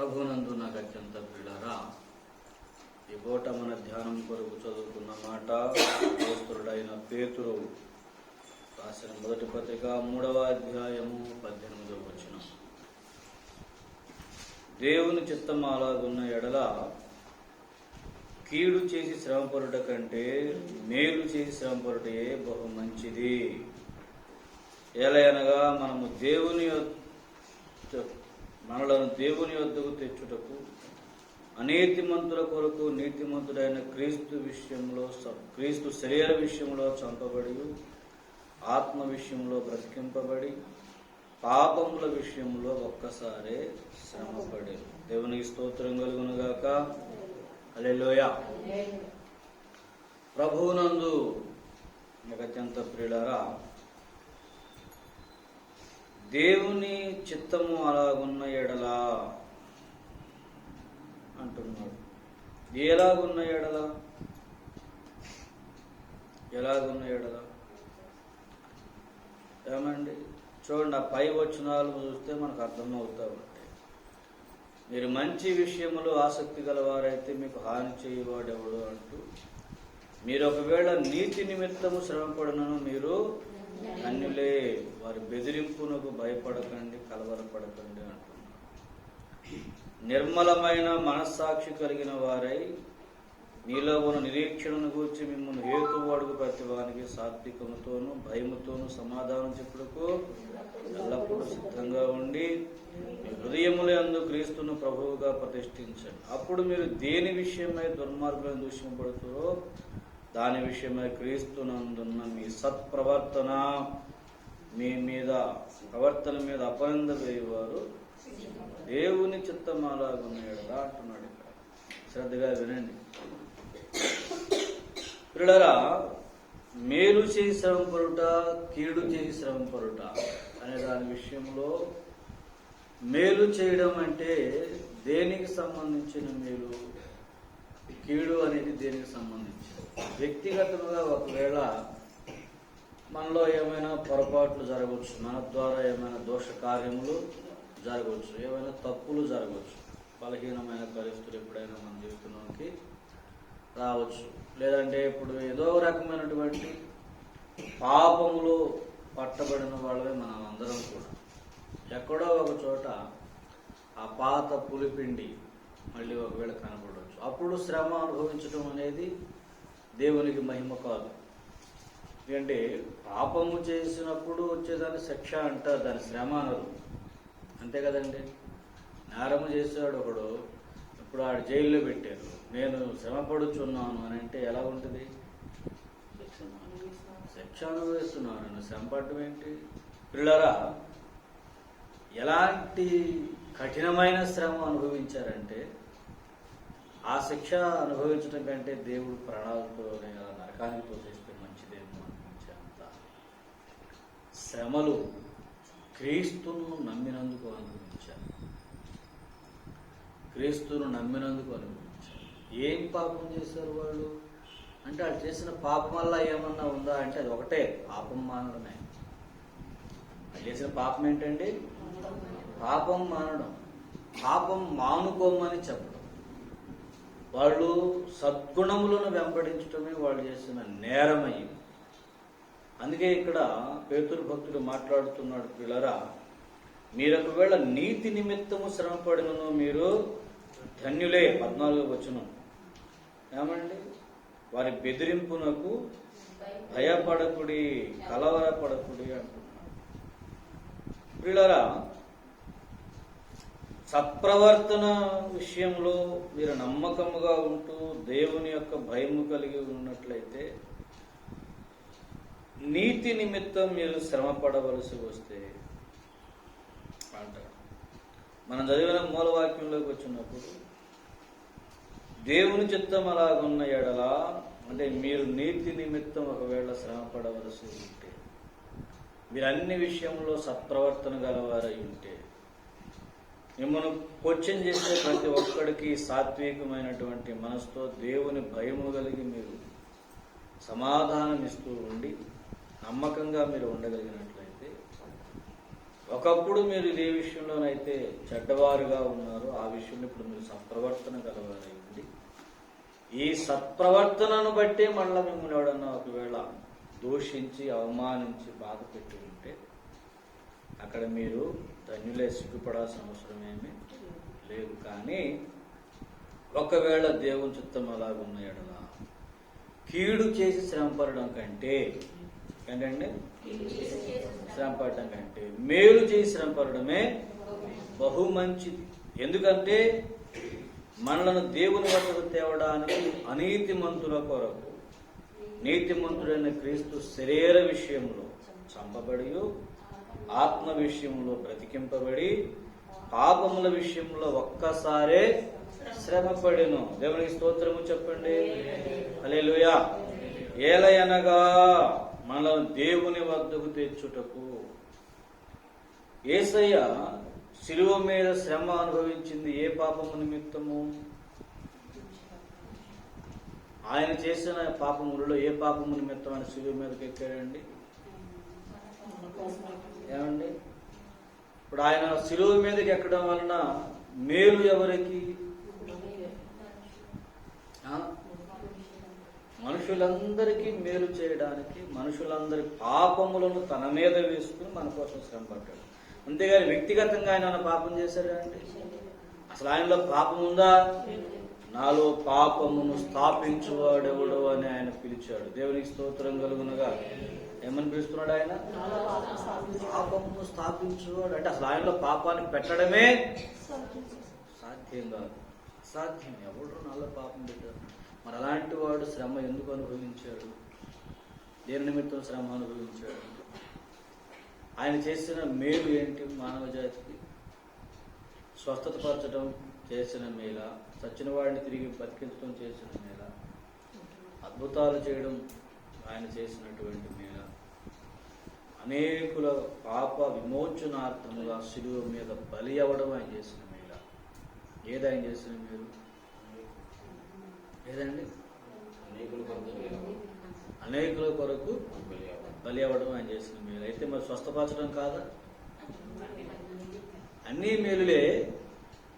ప్రభునందు నాకు అత్యంత ప్రియులారా, ఈ పూట మన ధ్యానం కొరకు చదువుకున్న మాట అపోస్తలుడైన పేతురు రాసిన మొదటి పత్రిక 3వ అధ్యాయము 18వ వచనం. దేవుని చిత్తం అలాగున్న ఎడల కీడు చేసి శ్రమపడుట కంటే మేలు చేసి శ్రమపడుటే బహు మంచిది. ఎలయనగా మనలను దేవుని వద్దకు తెచ్చుటకు అనీతిమంతుల కొరకు నీతిమంతుడైన క్రీస్తు శరీర విషయంలో చంపబడి, ఆత్మ విషయంలో బ్రతికింపబడి, పాపముల విషయంలో ఒక్కసారే శ్రమపడి. దేవునికి స్తోత్రం కలుగునుగాక. హల్లెలూయా. ప్రభువునందు నాకు అత్యంత ప్రియులారా, దేవుని చిత్తము అలాగున్న ఎడలా అంటున్నాడు. ఎలాగున్న ఎడల ఏమండి, చూడండి, ఆ పై వచనాలు చూస్తే మనకు అర్థమవుతూ ఉంటాయి. మీరు మంచి విషయములో ఆసక్తి గలవారైతే మీకు హాని చేయవాడెవడు అంటూ, మీరు ఒకవేళ నీతి నిమిత్తము శ్రమపడినను మీరు ధన్యులే, వారి బెదిరింపునకు భయపడకండి, కలవరపడకండి అంటున్నారు. నిర్మలమైన మనస్సాక్షి కలిగిన వారై మీలో ఉన్న నిరీక్షణను గూర్చి మిమ్మల్ని హేతువు అడుగు ప్రతివానికి సాత్వికముతోనూ భయముతోనూ సమాధానం చెప్పుటకు ఎల్లప్పుడూ సిద్ధంగా ఉండి మీ హృదయములందు క్రీస్తును ప్రభువుగా ప్రతిష్ఠించండి. అప్పుడు మీరు దేని విషయమై దుర్మార్గులను దూషింపబడుతారో దాని విషయమై క్రీస్తునందున్న మీ సత్ప్రవర్తన ప్రవర్తన మీద అపనింద వేయవారు దేవుని చిత్తం అలాగున్నాడు అంటున్నాడు. ఇక్కడ శ్రద్ధగా వినండి ప్రియులారా. మేలు చేసి శ్రమపడుట, కీడు చేసి శ్రమపడుట అనే దాని విషయంలో మేలు చేయడం అంటే దేనికి సంబంధించిన మేలు, కీడు అనేది దేనికి సంబంధించింది. వ్యక్తిగతంగా ఒకవేళ మనలో ఏమైనా పొరపాట్లు జరగవచ్చు, మన ద్వారా ఏమైనా దోష కార్యములు జరగవచ్చు, ఏమైనా తప్పులు జరగవచ్చు, బలహీనమైన పరిస్థితులు ఎప్పుడైనా మన జీవితంలోకి రావచ్చు. లేదంటే ఇప్పుడు ఏదో రకమైనటువంటి పాపములు పట్టబడిన వాళ్ళమే మనం అందరం కూడా. ఎక్కడో ఒక చోట ఆ పాత పులిపిండి మళ్ళీ ఒకవేళ కనపడవచ్చు. అప్పుడు శ్రమ అనుభవించడం అనేది దేవునికి మహిమ కాదు. ఎందుకంటే పాపము చేసినప్పుడు వచ్చేదాన్ని శిక్ష అంటారు, దాని శ్రమ అనరు. అంతే కదండి. నేరము చేసేవాడు ఒకడు, ఇప్పుడు ఆడు జైల్లో పెట్టారు, నేను శ్రమ పడుచున్నాను అని అంటే ఎలా ఉంటుంది? శిక్ష అనుభవిస్తున్నాను, నేను శ్రమ పడటం ఏంటి? పిల్లరా, ఎలాంటి కఠినమైన శ్రమ అనుభవించారంటే ఆ శిక్ష అనుభవించడం కంటే దేవుడు ప్రాణాలతో నరకానికి తోసేస్తే మంచిదేమో అనిపించేంత శ్రమలు క్రీస్తును నమ్మినందుకు అనుభవించారు. ఏం పాపం చేశారు వాళ్ళు అంటే, వాళ్ళు చేసిన పాపం వల్ల ఏమన్నా ఉందా అంటే అది ఒకటే, పాపం మానడమే. వాళ్ళు చేసిన పాపం ఏంటండి? పాపం మానడం. పాపం మానుకోమని చెప్పడం. వాళ్ళు సద్గుణములను వెంబడించడమే వాళ్ళు చేసిన నేరమయ్యింది. అందుకే ఇక్కడ పేతురు భక్తుడు మాట్లాడుతున్నాడు, పిల్లరా, మీరు ఒకవేళ నీతి నిమిత్తము శ్రమపడినను మీరు ధన్యులే. 14వ వచనం ఏమండి, వారి బెదిరింపునకు భయపడకుడి, కలవరపడకుడి అంటున్నాడు. పిల్లరా, సత్ప్రవర్తన విషయంలో మీరు నమ్మకముగా ఉంటూ దేవుని యొక్క భయము కలిగి ఉన్నట్లయితే, నీతి నిమిత్తం మీరు శ్రమ పడవలసి వస్తే అంటారు. మనం చదివిన మూలవాక్యంలోకి వచ్చినప్పుడు దేవుని చిత్తం అలాగున్న ఎడల అంటే మీరు నీతి నిమిత్తం ఒకవేళ శ్రమ పడవలసి ఉంటే, మీరు అన్ని విషయంలో సత్ప్రవర్తన గలవారై ఉంటే, మిమ్మల్ని క్వశ్చన్ చేసే ప్రతి ఒక్కడికి సాత్వికమైనటువంటి మనసుతో దేవుని భయము కలిగి మీరు సమాధానం ఇస్తూ ఉండి నమ్మకంగా మీరు ఉండగలిగినట్లయితే ఒకప్పుడు మీరు ఏ విషయంలోనైతే చెడ్డవారుగా ఉన్నారో ఆ విషయంలో ఇప్పుడు మీరు సత్ప్రవర్తన కలవారైంది. ఈ సత్ప్రవర్తనను బట్టే మళ్ళీ మిమ్మల్ని ఎవడన్నా ఒకవేళ దూషించి అవమానించి బాధ పెట్టి ఉంటే అక్కడ మీరు ధన్యులే, సిగ్గుపడాల్సిన అవసరమేమీ లేదు. కానీ ఒకవేళ దేవుని చిత్తం అలాగున్న ఎడల కీడు చేసి శ్రమపడడం కంటే ఏంటండి, శ్రమపడడం కంటే మేలు చేసి శ్రమపడమే బహు మంచిది. ఎందుకంటే మనలను దేవుని వద్దకు తేవడానికి అనీతిమంతుల కొరకు నీతిమంతుడైన క్రీస్తు శరీర విషయంలో చంపబడి, ఆత్మ విషయంలో బ్రతికింపబడి, పాపముల విషయంలో ఒక్కసారే శ్రమపడెను. దేవునికి స్తోత్రము చెప్పండి. హల్లెలూయా. ఏలయనగా మనల్ని దేవుని వద్దకు తెచ్చుటకు యేసయ్య శిలువ మీద శ్రమ అనుభవించింది ఏ పాపము నిమిత్తము? ఆయన చేసిన పాపములలో ఏ పాపము నిమిత్తం ఆయన శిలువ మీదకి ఎక్కాడండి? ఏమండి, ఇప్పుడు ఆయన శిలువ మీదకి ఎక్కడం వలన మేలు ఎవరికి? మనుషులందరికీ మేలు చేయడానికి, మనుషులందరి పాపములను తన మీద వేసుకుని మన కోసం శ్రమ పడ్డాడు. అంతేగాని వ్యక్తిగతంగా ఆయన పాపం చేశాడా అండి? అసలు ఆయనలో పాపం ఉందా? నాలో పాపమును స్థాపించువాడెవడు అని ఆయన పిలిచాడు. దేవునికి స్తోత్రం కలుగునగా. ఏమని పిలుస్తున్నాడు ఆయన? పాపమును స్థాపించువాడు. అంటే అసలు ఆయనలో పాపాన్ని పెట్టడమే సాధ్యం కాదు, అసాధ్యం. ఎవడు నాలో పాపం పెట్టాడు? మరి అలాంటి వాడు శ్రమ ఎందుకు అనుభవించాడు? దేని నిమిత్తం శ్రమ అనుభవించాడు? ఆయన చేసిన మేలు ఏంటి? మానవ జాతికి స్వస్థత పరచడం చేసిన మేళ, చచ్చిన వాడిని తిరిగి బతికించడం చేసిన మేళ, అద్భుతాలు చేయడం ఆయన చేసినటువంటి మేళ, అనేకుల పాప విమోచనార్థముగా శిలువ మీద బలి అవ్వడం ఆయన చేసిన మేళ. ఏది ఆయన చేసిన మేలు? ఏదండి? అనేకుల కొరకు బలి అవ్వడం ఆయన చేసిన మేలు. అయితే మరి స్వస్థపరచడం కాదా? అన్ని మేలులే.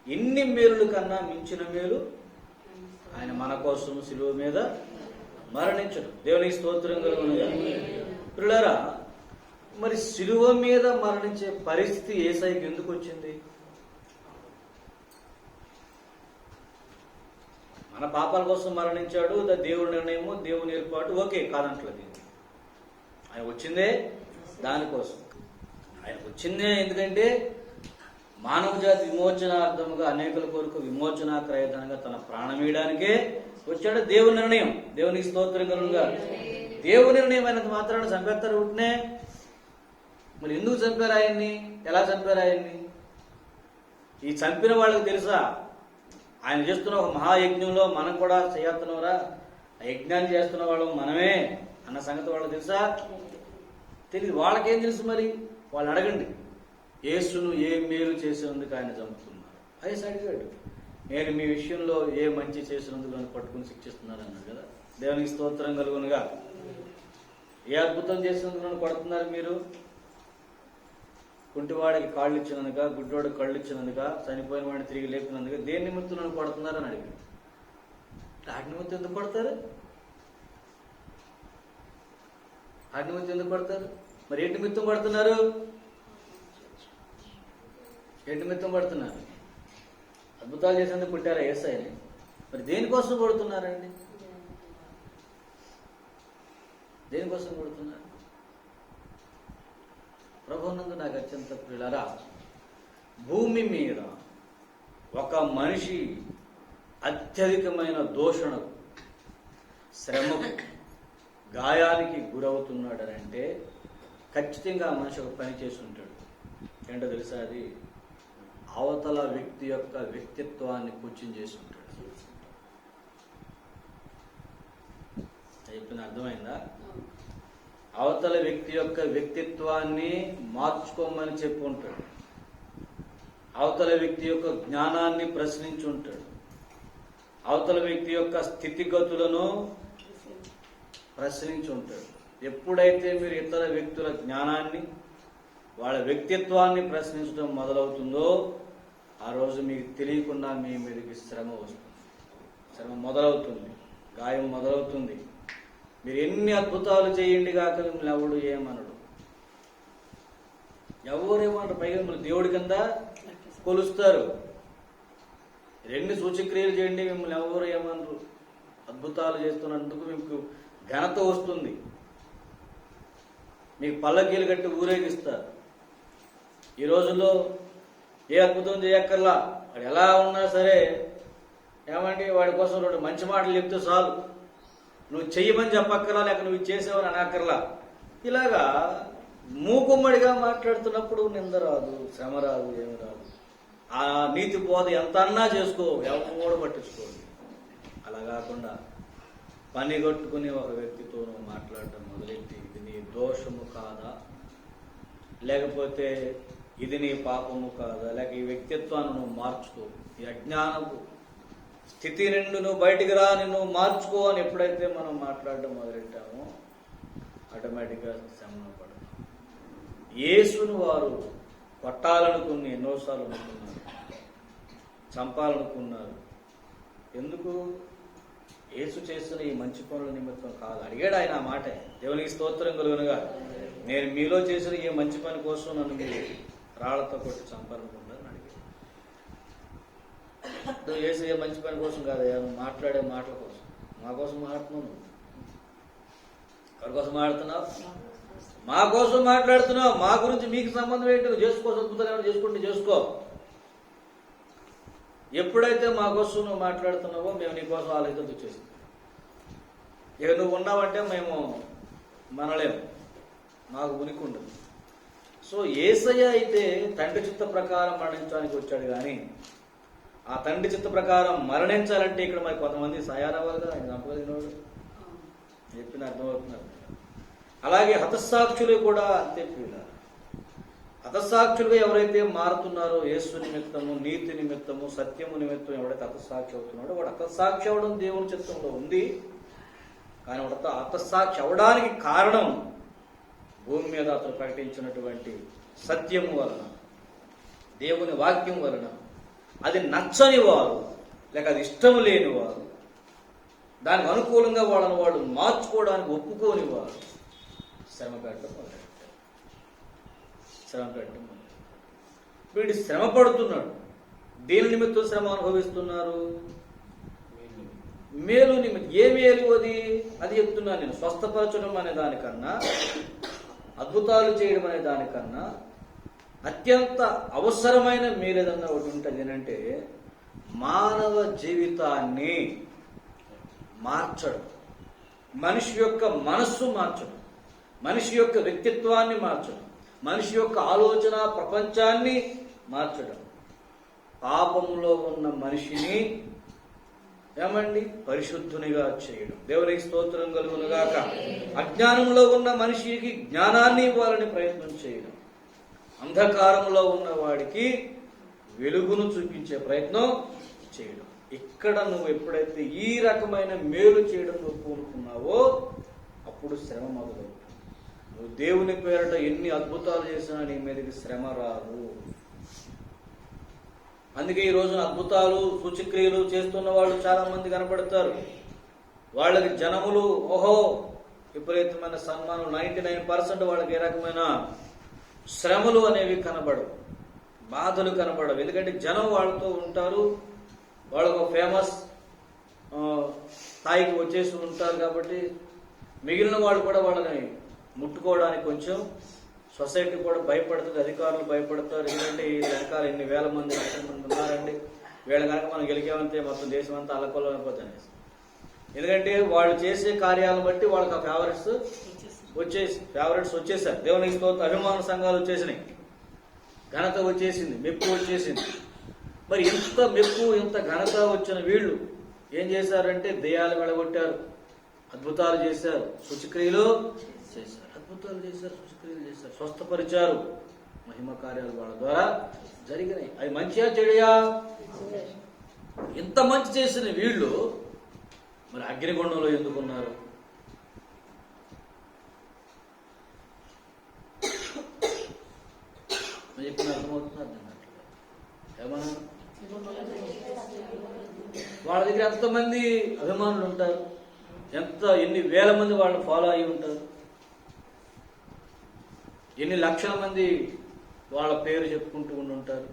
ఎన్ని మేలుల కన్నా మించిన మేలు ఆయన మన కోసం శిలువ మీద మరణించడం. దేవునికి స్తోత్రం కలుగునుగా. పిల్లరా, మరి శిలువ మీద మరణించే పరిస్థితి యేసయ్యకి ఎందుకు వచ్చింది? మన పాపాల కోసం మరణించాడు. దేవుడి నిర్ణయము, దేవుని ఏర్పాటు, ఓకే, కాదంటలేదు. ఆయన వచ్చిందే దానికోసం. ఆయన వచ్చిందే ఎందుకంటే మానవ జాతి విమోచనార్థముగా, అనేకుల కొరకు విమోచనాక్రయధనంగా తన ప్రాణం వేయడానికే వచ్చాడు. దేవుని నిర్ణయం. దేవునికి స్తోత్రం కలుగునుగా. దేవుని నిర్ణయం అయినంత మాత్రాన్ని చంపేస్తారు ఉంటనే. మరి ఎందుకు చంపారు ఆయన్ని? ఎలా చంపారు ఆయన్ని? ఈ చంపిన వాళ్ళకి తెలుసా ఆయన చేస్తున్న ఒక మహాయజ్ఞంలో మనం కూడా చేస్తున్నారా? ఆ యజ్ఞాన్ని చేస్తున్న వాళ్ళం మనమే అన్న సంగతి వాళ్ళకి తెలుసా? తెలియదు. వాళ్ళకేం తెలుసు? మరి వాళ్ళు అడగండి, యేసును ఏ మేలు చేసినందుకు ఆయన చంపుతున్నారు? అదే అడిగాడు. నేను మీ విషయంలో ఏ మంచి చేసినందుకు నన్ను పట్టుకుని శిక్షిస్తున్నారు అన్నాడు కదా. దేవునికి స్తోత్రం కలుగునుగా. ఏ అద్భుతం చేసినందుకు నన్ను కొడుతున్నారు మీరు? కుంటివాడికి కాళ్ళు ఇచ్చినందుక, గుడ్డోడికి కళ్ళు ఇచ్చినందుక, చనిపోయిన వాడిని తిరిగి లేపినందుక, దేని నిమిత్తం నన్ను కొడుతున్నారు అని అడిగాడు. వాటి నిమిత్తం ఎందుకు కొడతారు? వాటి నిమిత్తం ఎందుకు కొడతారు? మరి ఏంటి నిమిత్తం కొడుతున్నారు? ఏంటి నిమిత్తం కొడుతున్నారు? అద్భుతాలు చేసేందుకు పుట్టారా యేసయ్యని? మరి దేనికోసం కొడుతున్నారండి? దేనికోసం కొడుతున్నారు? ప్రభువునందు నాకు అత్యంత ప్రియులారా, భూమి మీద ఒక మనిషి అత్యధికమైన దూషణకు, శ్రమకు, గాయానికి గురవుతున్నాడనంటే ఖచ్చితంగా ఆ మనిషి ఒక పని చేసి ఉంటాడు. ఏంటో తెలుసా? అది అవతల వ్యక్తి యొక్క వ్యక్తిత్వాన్ని కూర్చుని చేసి ఉంటాడు. చెప్పింది అర్థమైందా? అవతల వ్యక్తి యొక్క వ్యక్తిత్వాన్ని మార్చుకోమని చెప్పి ఉంటాడు. అవతల వ్యక్తి యొక్క జ్ఞానాన్ని ప్రశ్నించి ఉంటాడు. అవతల వ్యక్తి యొక్క స్థితిగతులను ప్రశ్నించి ఉంటాడు. ఎప్పుడైతే మీరు ఇతర వ్యక్తుల జ్ఞానాన్ని, వాళ్ళ వ్యక్తిత్వాన్ని ప్రశ్నించడం మొదలవుతుందో ఆ రోజు మీకు తెలియకుండా మీ మీదకి శ్రమ వస్తుంది, శ్రమ మొదలవుతుంది, గాయం మొదలవుతుంది. మీరు ఎన్ని అద్భుతాలు చేయండి కాక మిమ్మల్ని ఎవడు ఏమనడు, ఎవరేమన్నారు, పైగా మిమ్మల్ని దేవుడి కింద కొలుస్తారు. ఎన్ని సూచక్రియలు చేయండి మిమ్మల్ని ఎవరు ఏమనరు. అద్భుతాలు చేస్తున్నందుకు మీకు ఘనత వస్తుంది, మీకు పల్లకీలు కట్టి ఊరేగిస్తారు. ఈ రోజుల్లో ఏ అద్భుతం చేయక్కర్లా, వాడు ఎలా ఉన్నా సరే ఏమంటే వాడి కోసం రెండు మంచి మాటలు చెప్తే చాలు, నువ్వు చెయ్యమని చెప్పక్కర్లా, లేక నువ్వు చేసావని అనక్కర్లా. ఇలాగా మూకుమ్మడిగా మాట్లాడుతున్నప్పుడు నింద రాదు, శ్రమ రాదు, ఏమి రాదు. ఆ నీతి బోధ ఎంత అన్నా చేసుకో, ఎవరు పట్టించుకోండి. అలా కాకుండా పని కొట్టుకుని ఒక వ్యక్తితో నువ్వు మాట్లాడటం మొదలెట్టి ఇది నీ దోషము కాదా, లేకపోతే ఇది నీ పాపము కాదా, లేక ఈ వ్యక్తిత్వాన్ని నువ్వు మార్చుకో, ఈ అజ్ఞానపు స్థితి నుండి నువ్వు బయటికి రా, నిన్ను మార్చుకో అని ఎప్పుడైతే మనం మాట్లాడడం మొదలెట్టామో ఆటోమేటిక్గా శ్రమను పడతాం. యేసును వారు కొట్టాలనుకుని ఎన్నోసార్లు అనుకున్నారు, చంపాలనుకున్నారు. ఎందుకు? యేసు చేస్తున్న ఈ మంచి పనుల నిమిత్తం కాదు. అడిగాడు ఆయన ఆ మాటే, దేవునికి స్తోత్రం కలుగునుగా. నేను మీలో చేసిన ఈ మంచి పని కోసం నన్ను మీరు రాళ్లతో కొట్టి చంపాలనుకుంటాను అడిగాడు. నువ్వు చేసే ఏ మంచి పని కోసం కాదయ్యా, నువ్వు మాట్లాడే మాటల కోసం. మా కోసం మాట్లాడుతున్నావు, ఎవరి కోసం మాట్లాడుతున్నావు? మా కోసం మాట్లాడుతున్నావు. మా గురించి మీకు సంబంధం ఏంటి? నువ్వు చేసుకో, అద్భుతాలు ఏమైనా చేసుకుంటే చేసుకో. ఎప్పుడైతే మా కోసం నువ్వు మాట్లాడుతున్నావో మేము నీ కోసం ఆలోచన వచ్చేసి, ఇక నువ్వు ఉన్నావంటే మేము మనలేము, మాకు ఉనికి ఉండదు. సో యేసయ్య అయితే తండ్రి చిత్త ప్రకారం మరణించడానికి వచ్చాడు, కానీ ఆ తండ్రి చిత్త ప్రకారం మరణించాలంటే ఇక్కడ మరి కొంతమంది తయారవ్వాలి కదా, ఆయన చంపగలిగినవాడు చెప్పిన అర్థమవుతున్నారు. అలాగే హతసాక్షులు కూడా అంతే ప్రియులారా. హతసాక్షులుగా ఎవరైతే మారుతున్నారో యేసు నిమిత్తము, నీతి నిమిత్తము, సత్యము నిమిత్తం ఎవరైతే హతసాక్షి అవుతున్నాడో వాడు హతసాక్షి అవడం దేవుని చిత్తంలో ఉంది. కానీ వాడు హతసాక్షి అవడానికి కారణం భూమి మీద అతను ప్రకటించినటువంటి సత్యము వలన, దేవుని వాక్యం వలన. అది నచ్చని వారు, లేక అది ఇష్టము లేని వారు, దానికి అనుకూలంగా వాళ్ళని వాడు మార్చుకోవడానికి ఒప్పుకోని వారు శ్రమ పెట్టడం మొదలెట్టారు. వీడు శ్రమ పడుతున్నాడు. దేని నిమిత్తం శ్రమ అనుభవిస్తున్నారు? మేలు నిమిత్తం. ఏ మేలు అది? అది చెప్తున్నాను నేను. స్వస్థపరచడం అనే దానికన్నా, అద్భుతాలు చేయడం అనే దానికన్నా అత్యంత అవసరమైన మేలు ఏదన్నా ఒకటి ఉంటుంది ఏంటంటే మానవ జీవితాన్ని మార్చడం, మనిషి యొక్క మనస్సు మార్చడం, మనిషి యొక్క వ్యక్తిత్వాన్ని మార్చడం, మనిషి యొక్క ఆలోచన ప్రపంచాన్ని మార్చడం. పాపములో ఉన్న మనిషిని ఏమండి పరిశుద్ధునిగా చేయడం. దేవునికి స్తోత్రం కలుగునుగాక. అజ్ఞానంలో ఉన్న మనిషికి జ్ఞానాన్ని ఇవ్వాలని ప్రయత్నం చేయడం, అంధకారంలో ఉన్న వాడికి వెలుగును చూపించే ప్రయత్నం చేయడం. ఇక్కడ నువ్వు ఎప్పుడైతే ఈ రకమైన మేలు చేయడం నువ్వు కోరుకున్నావో అప్పుడు శ్రమ మొదలవుతుంది. నువ్వు దేవుని పేరట ఎన్ని అద్భుతాలు చేసినా నీ మీదకి శ్రమ రాదు. అందుకే ఈ రోజున అద్భుతాలు, సూచక్రియలు చేస్తున్న వాళ్ళు చాలా మంది కనపడతారు. వాళ్ళకి జనములు ఓహో విపరీతమైన సన్మానం, 99% వాళ్ళకి ఏ రకమైన శ్రమలు అనేవి కనబడవు, బాధలు కనబడవు. ఎందుకంటే జనం వాళ్ళతో ఉంటారు, వాళ్ళకు ఫేమస్ స్థాయికి వచ్చేసి ఉంటారు. కాబట్టి మిగిలిన వాళ్ళు కూడా వాళ్ళని ముట్టుకోవడానికి కొంచెం సొసైటీ కూడా భయపడుతుంది, అధికారులు భయపడతారు. ఎందుకంటే ఈ వెనకాల ఎన్ని వేల మంది, లక్షల మంది ఉన్నారండి, వీళ్ళ కనుక మనం గెలికామంటే మొత్తం దేశం అంతా అల్లకొల్లం అయిపోతుంది. ఎందుకంటే వాళ్ళు చేసే కార్యాలను బట్టి వాళ్ళకి ఆ ఫేవరెట్స్ వచ్చేసారు. దేవునికి స్తోత్రం. అభిమాన సంఘాలు వచ్చేసినాయి, ఘనత వచ్చేసింది, మెప్పు వచ్చేసింది. మరి ఇంత మెప్పు, ఇంత ఘనత వచ్చిన వీళ్ళు ఏం చేశారంటే దెయ్యాలు వెళ్ళగొట్టారు, అద్భుతాలు చేశారు, సూచక్రియలు చేశారు, అద్భుతాలు చేశారు, సూచక్రియలు చేశారు, స్వస్థపరిచారు. మహిమ కార్యాలు వాళ్ళ ద్వారా జరిగినాయి. అవి మంచిగా చెడుయా? ఇంత మంచి చేసిన వీళ్ళు మరి అగ్నిగుండంలో ఎందుకున్నారు? చెప్పిన అర్థమవుతుంది, అర్థం కావట్లేదు. ఏమన్నా వాళ్ళ దగ్గర ఎంతమంది అభిమానులు ఉంటారు, ఎన్ని వేల మంది వాళ్ళని ఫాలో అయి ఉంటారు, ఎన్ని లక్షల మంది వాళ్ళ పేరు చెప్పుకుంటూ ఉంటారు,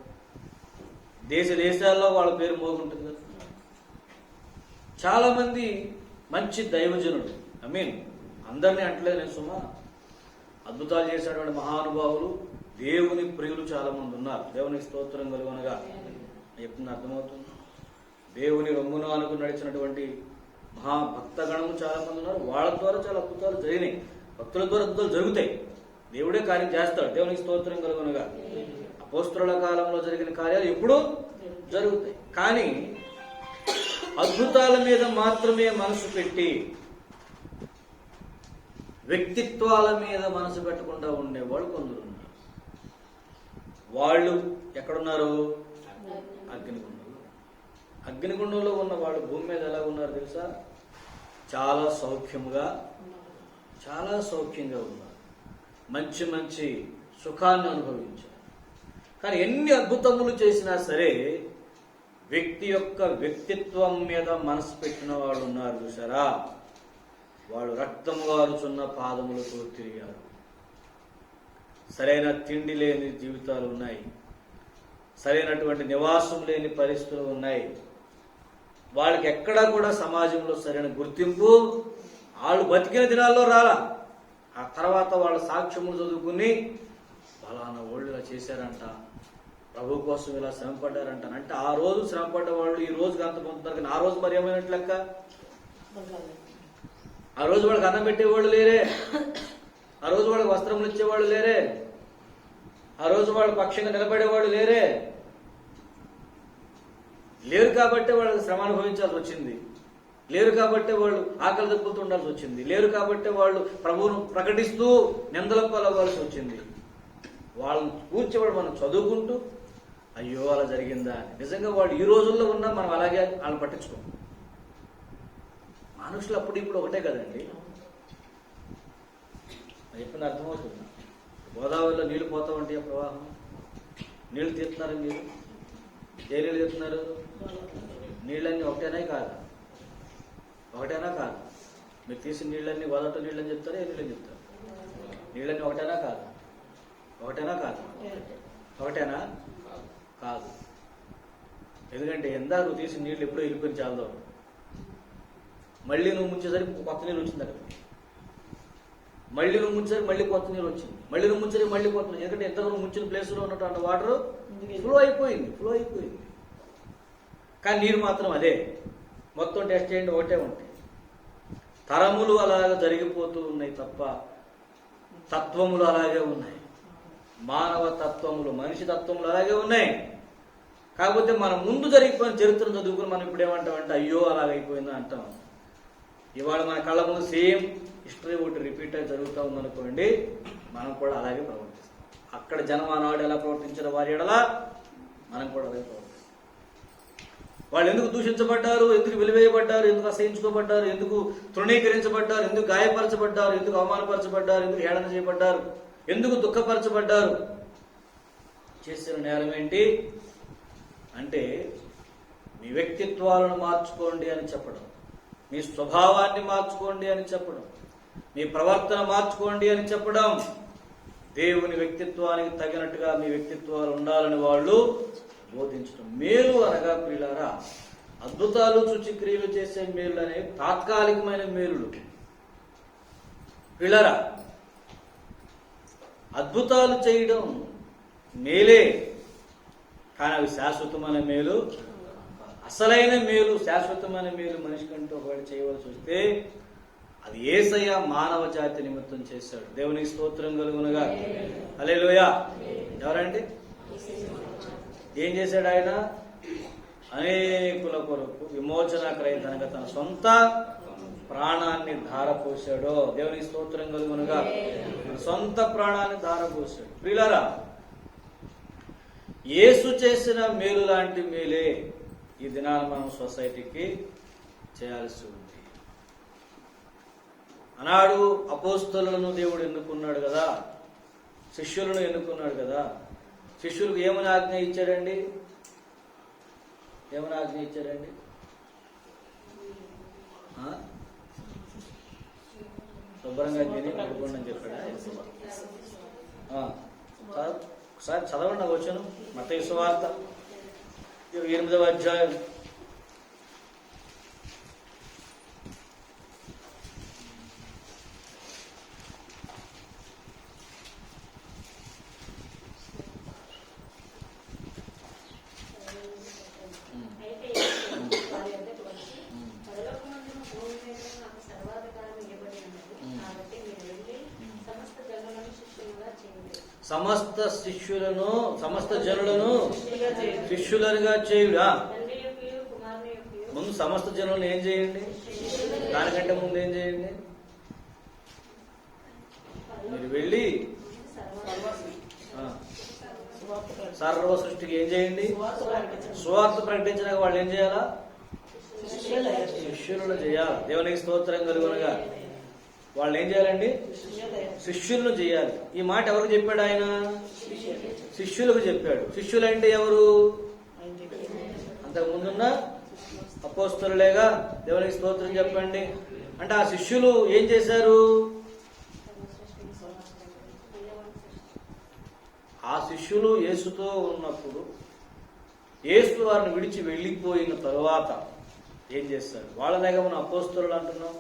దేశాల్లో వాళ్ళ పేరు మోగుంటుంది కదా. చాలా మంది మంచి దైవజనులు, అందరినీ అంటలేదు నేను సుమా, అద్భుతాలు చేసినటువంటి మహానుభావులు, దేవుని ప్రియులు చాలా మంది ఉన్నారు. దేవునికి స్తోత్రం కలుగునగా. చెప్తుంది అర్థమవుతుంది. దేవుని రొమ్మును అనుకుని నడిచినటువంటి మహాభక్తగణము చాలా మంది ఉన్నారు. వాళ్ళ ద్వారా చాలా అద్భుతాలు జరిగినాయి. భక్తుల ద్వారా అద్భుతాలు జరుగుతాయి. దేవుడే కార్యం చేస్తాడు. దేవునికి స్తోత్రం కలుగునగా. అపోస్తలుల కాలంలో జరిగిన కార్యాలు ఎప్పుడూ జరుగుతాయి. కానీ అద్భుతాల మీద మాత్రమే మనసు పెట్టి వ్యక్తిత్వాల మీద మనసు పెట్టకుండా ఉండేవాళ్ళు కొందరు ఉన్నారు. వాళ్ళు ఎక్కడున్నారు? అగ్నిగుండంలో. అగ్నిగుండంలో ఉన్న వాళ్ళు భూమి మీద ఎలా ఉన్నారు తెలుసా? చాలా సౌఖ్యంగా ఉన్నారు. మంచి మంచి సుఖాన్ని అనుభవించారు. కానీ ఎన్ని అద్భుతములు చేసినా సరే వ్యక్తి యొక్క వ్యక్తిత్వం మీద మనసు పెట్టిన వాళ్ళు ఉన్నారు చూసారా, వాళ్ళు రక్తం గారుచున్న పాదములతో తిరిగారు. సరైన తిండి లేని జీవితాలు ఉన్నాయి, సరైనటువంటి నివాసం లేని పరిస్థితులు ఉన్నాయి. వాళ్ళకి ఎక్కడా కూడా సమాజంలో సరైన గుర్తింపు వాళ్ళు బతికిన దినాల్లో రాలా. ఆ తర్వాత వాళ్ళ సాక్ష్యములు చదువుకుని ఫలానా వాళ్ళు ఇలా చేశారంట, ప్రభు కోసం ఇలా శ్రమపడ్డారంట అంటే, ఆ రోజు శ్రమపడ్డ వాళ్ళు ఈ రోజుకి అంత పొందుతారు. కానీ ఆ రోజు మరి ఏమైనట్లు లెక్క? ఆ రోజు వాళ్ళకి అన్నం పెట్టేవాళ్ళు లేరే, ఆ రోజు వాళ్ళకి వస్త్రములు ఇచ్చేవాళ్ళు లేరే, ఆ రోజు వాళ్ళు పక్షంగా నిలబడేవాళ్ళు లేరు. కాబట్టి వాళ్ళకి శ్రమ అనుభవించాల్సి వచ్చింది. లేరు కాబట్టి వాళ్ళు ఆకలి దెబ్బలతో ఉండాల్సి వచ్చింది. లేరు కాబట్టి వాళ్ళు ప్రభువును ప్రకటిస్తూ నిందల పాలవ్వాల్సి వచ్చింది. వాళ్ళని కూర్చోబడి మనం చదువుకుంటూ అయ్యో అలా జరిగిందా అని. నిజంగా వాళ్ళు ఈ రోజుల్లో ఉన్నా మనం అలాగే వాళ్ళని పట్టించుకోం. మనుషులు అప్పుడు ఇప్పుడు ఒకటే కదండి. చెప్పిన అర్థమవుతుంది. గోదావరిలో నీళ్లు పోతా ఉంటే ప్రవాహం, నీళ్లు తీస్తున్నారు. మీరు ఏ నీళ్ళు తీస్తున్నారు? నీళ్ళన్నీ ఒకటేనా కాదు? మీరు తీసిన నీళ్ళన్నీ గోదావరి నీళ్ళని చెప్తారా, ఏ నీళ్ళని చెప్తారు? నీళ్ళన్నీ ఒకటేనా కాదు? ఒకటేనా కాదు. ఎందుకంటే ఎందా నువ్వు తీసిన నీళ్ళు ఎప్పుడో వెళ్ళిపోయిన చాలదో, మళ్ళీ నువ్వు ముంచేసరికి కొత్త నీళ్ళు వచ్చింది అక్కడ, మళ్ళీ నువ్వు ముంచేసరికి మళ్ళీ కొత్త నీళ్ళు వచ్చింది, మళ్ళీ నువ్వు ముంచేసరికి మళ్ళీ కొత్త నీళ్ళు. ఎందుకంటే ఎంత నువ్వు ముంచిన ప్లేస్లో ఉన్నటువంటి వాటర్ ఫ్లో అయిపోయింది. కానీ నీరు మాత్రం అదే. మొత్తం టెస్ట్ చేయండి, ఒకటే ఉంటాయి. తరములు అలాగ జరిగిపోతూ ఉన్నాయి తప్ప తత్వములు అలాగే ఉన్నాయి. మానవ తత్వములు, మనిషి తత్వములు అలాగే ఉన్నాయి. కాకపోతే మనం ముందు జరిగిపోయిన చరిత్రను చదువుకుని మనం ఇప్పుడు ఏమంటామంటే అయ్యో అలాగైపోయిందా అంటాం. ఇవాళ మన కళ్ళ ముందు సేమ్ హిస్టరీ ఒకటి రిపీట్ అయి జరుగుతూ ఉందనుకోండి, మనం కూడా అలాగే ప్రవర్తిస్తాం. అక్కడ జనం ఆనాడు ఎలా ప్రవర్తించిన వారి ఎడలా మనం కూడా అలాగే ప్రవర్తిస్తాం. వాళ్ళు ఎందుకు దూషించబడ్డారు, ఎందుకు వెలివేయబడ్డారు, ఎందుకు అసహించుకోబడ్డారు, ఎందుకు తృణీకరించబడ్డారు, ఎందుకు గాయపరచబడ్డారు, ఎందుకు అవమానపరచబడ్డారు, ఎందుకు హేళన చేయబడ్డారు, ఎందుకు దుఃఖపరచబడ్డారు, చేసిన నేరం ఏంటి అంటే మీ వ్యక్తిత్వాలను మార్చుకోండి అని చెప్పడం, మీ స్వభావాన్ని మార్చుకోండి అని చెప్పడం, మీ ప్రవర్తన మార్చుకోండి అని చెప్పడం, దేవుని వ్యక్తిత్వానికి తగినట్టుగా మీ వ్యక్తిత్వాలు ఉండాలని వాళ్ళు బోధించడం. మేలు అనగా ప్రియులారా, అద్భుతాలు సూచక్రియలు చేసే మేలు అనేవి తాత్కాలికమైన మేలులు. ప్రియులారా, అద్భుతాలు చేయడం మేలే, కానీ అవి శాశ్వతమైన మేలు. అసలైన మేలు, శాశ్వతమైన మేలు మనిషి కంటూ ఒకటి చేయవలసి వస్తే అది యేసయ్య మానవ జాతి నిమిత్తం చేశాడు. దేవునికి స్తోత్రం కలుగునుగా. హల్లెలూయా. ఎవరండి? ఏం చేశాడు ఆయన? అనేకుల కొరకు విమోచన క్రయధనగా తన సొంత ప్రాణాన్ని ధారపోసాడు. దేవునికి స్తోత్రం కలుగునుగా. సొంత ప్రాణాన్ని ధారపోసాడు. ప్రియులారా, యేసు చేసిన మేలు లాంటి మేలే ఈ దినాన మనం సొసైటీకి చేయాల్సి ఉంది. అనాడు అపోస్తలులను దేవుడు ఎన్నుకున్నాడు కదా, శిష్యులను ఎన్నుకున్నాడు కదా. శిష్యులకు ఏమని ఆజ్ఞ ఇచ్చాడండి? ఏమని ఆజ్ఞ ఇచ్చాడండి? శుభ్రంగా తిని పడుకోండి అని చెప్పాడా? ఒకసారి చదవండి, నాకు వచ్చాను. మత్తయి సువార్త 8వ అధ్యాయం. సమస్త జనులను శిష్యులుగా చేయుడా. ముందు సమస్త జనులను ఏం చేయండి? దానికంటే ముందు ఏం చేయండి? మీరు వెళ్ళి సర్వ సృష్టికి ఏం చేయండి? సువార్త ప్రకటించడానికి వాళ్ళు ఏం చేయాలా? శిష్యులను చేయాలి. దేవునికి స్తోత్రం కలుగునగా. వాళ్ళు ఏం చేయాలండి? శిష్యులను చేయాలి. ఈ మాట ఎవరికి చెప్పాడు ఆయన? శిష్యులకు చెప్పాడు. శిష్యులు అంటే ఎవరు? అంతకు ముందున్న అపోస్తలులేగా. దేవునికి స్తోత్రం చెప్పండి. అంటే ఆ శిష్యులు ఏం చేశారు? ఆ శిష్యులు యేసుతో ఉన్నప్పుడు యేసు వారిని విడిచి వెళ్ళిపోయిన తరువాత ఏం చేస్తారు? వాళ్ళలాగా మనం అపోస్తలులు అంటున్నాం,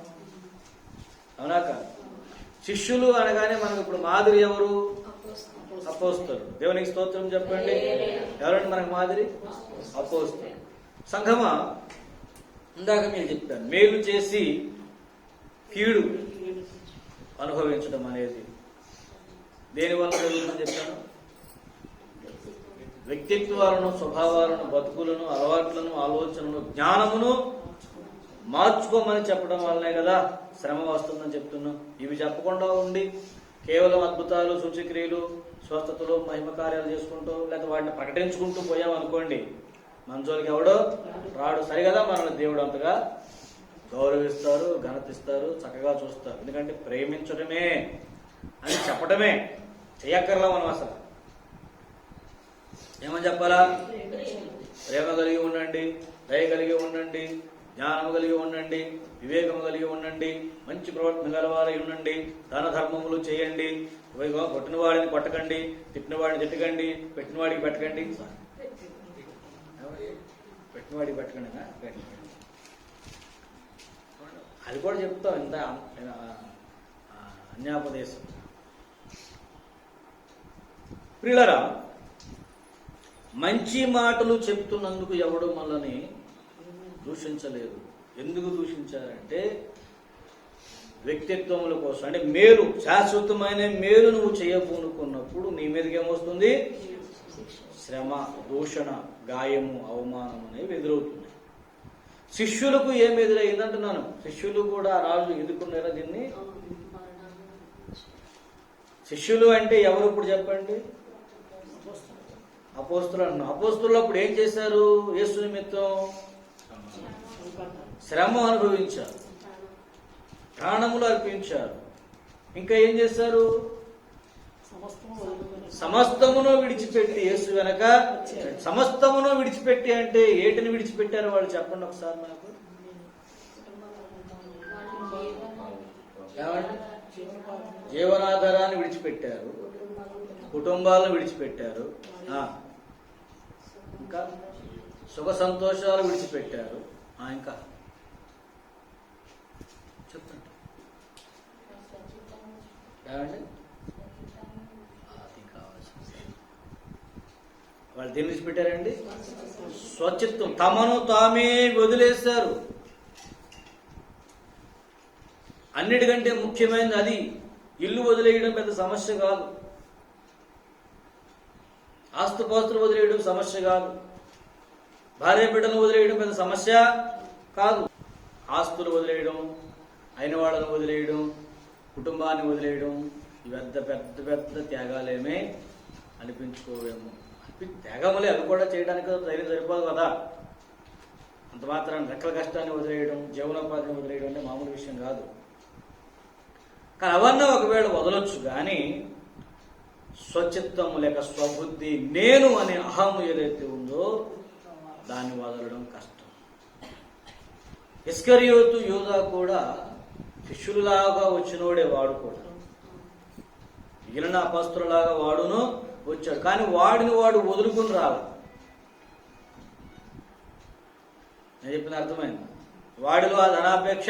అవునా కాదు? శిష్యులు అనగానే మనకు ఇప్పుడు మాదిరి ఎవరు? అపోస్తలులు. దేవునికి స్తోత్రం చెప్పండి. ఎవరండి మనకు మాదిరి? అపోస్తలులు. సంఘమా, ఇందాక నేను చెప్పాను, మేలు చేసి కీడు అనుభవించడం అనేది దేనివల్ల జరుగుతుందని చెప్పాను? వ్యక్తిత్వాలను, స్వభావాలను, బతుకులను, అలవాట్లను, ఆలోచనలను, జ్ఞానమును మార్చుకోమని చెప్పడం వల్లనే కదా శ్రమ వస్తుందని చెప్తున్నాం. ఇవి చెప్పకుండా ఉండి కేవలం అద్భుతాలు, సూచక్రియలు, స్వస్థతలు, మహిమ కార్యాలు చేసుకుంటూ లేకపోతే వాటిని ప్రకటించుకుంటూ పోయామనుకోండి, మంచోళ్ళకి ఎవడో రాడు. సరిగదా మనల్ని దేవుడు అంతగా గౌరవిస్తారు, ఘనతిస్తారు, చక్కగా చూస్తారు. ఎందుకంటే ప్రేమించడమే అని చెప్పడమే చెయ్యక్కర్లా. మనం అసలు ఏమని చెప్పాలా? ప్రేమ కలిగి ఉండండి, దయ కలిగి ఉండండి, జ్ఞానము కలిగి ఉండండి, వివేకము కలిగి ఉండండి, మంచి ప్రవర్తన గలవారై ఉండండి, దాన ధర్మములు చేయండి, కొట్టిన వాడిని కొట్టకండి, తిట్టిన వాడిని తిట్టకండి, పెట్టిన వాడికి పెట్టకండి. పెట్టిన వాడికి పెట్టకండి. అది కూడా చెప్తాం. ఇంత అన్యాపదేశం. ప్రియులారా, మంచి మాటలు చెప్తున్నందుకు ఎవడు మనల్ని దూషించలేదు. ఎందుకు దూషించారంటే వ్యక్తిత్వముల కోసం. అంటే మేలు, శాశ్వతమైన మేలు నువ్వు చేయబోనుకున్నప్పుడు నీ మీదకి ఏమొస్తుంది? శ్రమ, దూషణ, గాయము, అవమానం అనేవి ఎదురవుతున్నాయి. శిష్యులకు ఏమి ఎదురైందంటున్నాను. శిష్యులు కూడా రాజు ఎదుర్కొన్నారా దీన్ని? శిష్యులు అంటే ఎవరు ఇప్పుడు చెప్పండి? అపోస్తులు అన్నా. అపోస్తులు అప్పుడు ఏం చేశారు? యేసు నిమిత్తం శ్రమ అనుభవించారు, ప్రాణములు అర్పించారు. ఇంకా ఏం చేశారు? సమస్తమును విడిచిపెట్టి యేసు వెనక. సమస్తమును విడిచిపెట్టి అంటే ఏటిని విడిచిపెట్టారు వాళ్ళు చెప్పండి ఒకసారి నాకు. జీవనాధారాన్ని విడిచిపెట్టారు, కుటుంబాలను విడిచిపెట్టారు, ఇంకా సుఖ సంతోషాలు విడిచిపెట్టారు. ఇంకా చెప్తాంట ఏమండి? అది కావాల్సింది. వాళ్ళు దేని విడిచిపెట్టారండి? స్వచిత్తం. తమను తామే వదిలేశారు. అన్నిటికంటే ముఖ్యమైనది అది. ఇల్లు వదిలేయడం పెద్ద సమస్య కాదు, ఆస్తుపాస్తులు వదిలేయడం సమస్య కాదు, భార్య బిడ్డను వదిలేయడం పెద్ద సమస్య కాదు. ఆస్తులు వదిలేయడం, అయిన వాళ్ళను వదిలేయడం, కుటుంబాన్ని వదిలేయడం, పెద్ద పెద్ద పెద్ద త్యాగాలేమే అనిపించుకోవేమో. త్యాగములే, అవి కూడా చేయడానికి ధైర్యం సరిపోదు కదా. అంత మాత్రం రెక్కల కష్టాన్ని వదిలేయడం, జీవనోపాధిని వదిలేయడం అంటే మామూలు విషయం కాదు. కానీ అవన్నీ ఒకవేళ వదలొచ్చు, కానీ స్వచిత్తము లేక స్వబుద్ధి నేను అనే అహం ఏదైతే ఉందో దాన్ని వదలడం కష్టం. ఇస్కరియోతు యూదా కూడా శిష్యులాగా వచ్చినోడే, వాడు కూడా మిగిలిన అపస్తులలాగా వాడును వచ్చాడు. కానీ వాడిని వాడు వదులుకుని రాల. నేను చెప్పిన అర్థమైంది. వాడిలో ఆ ధనాపేక్ష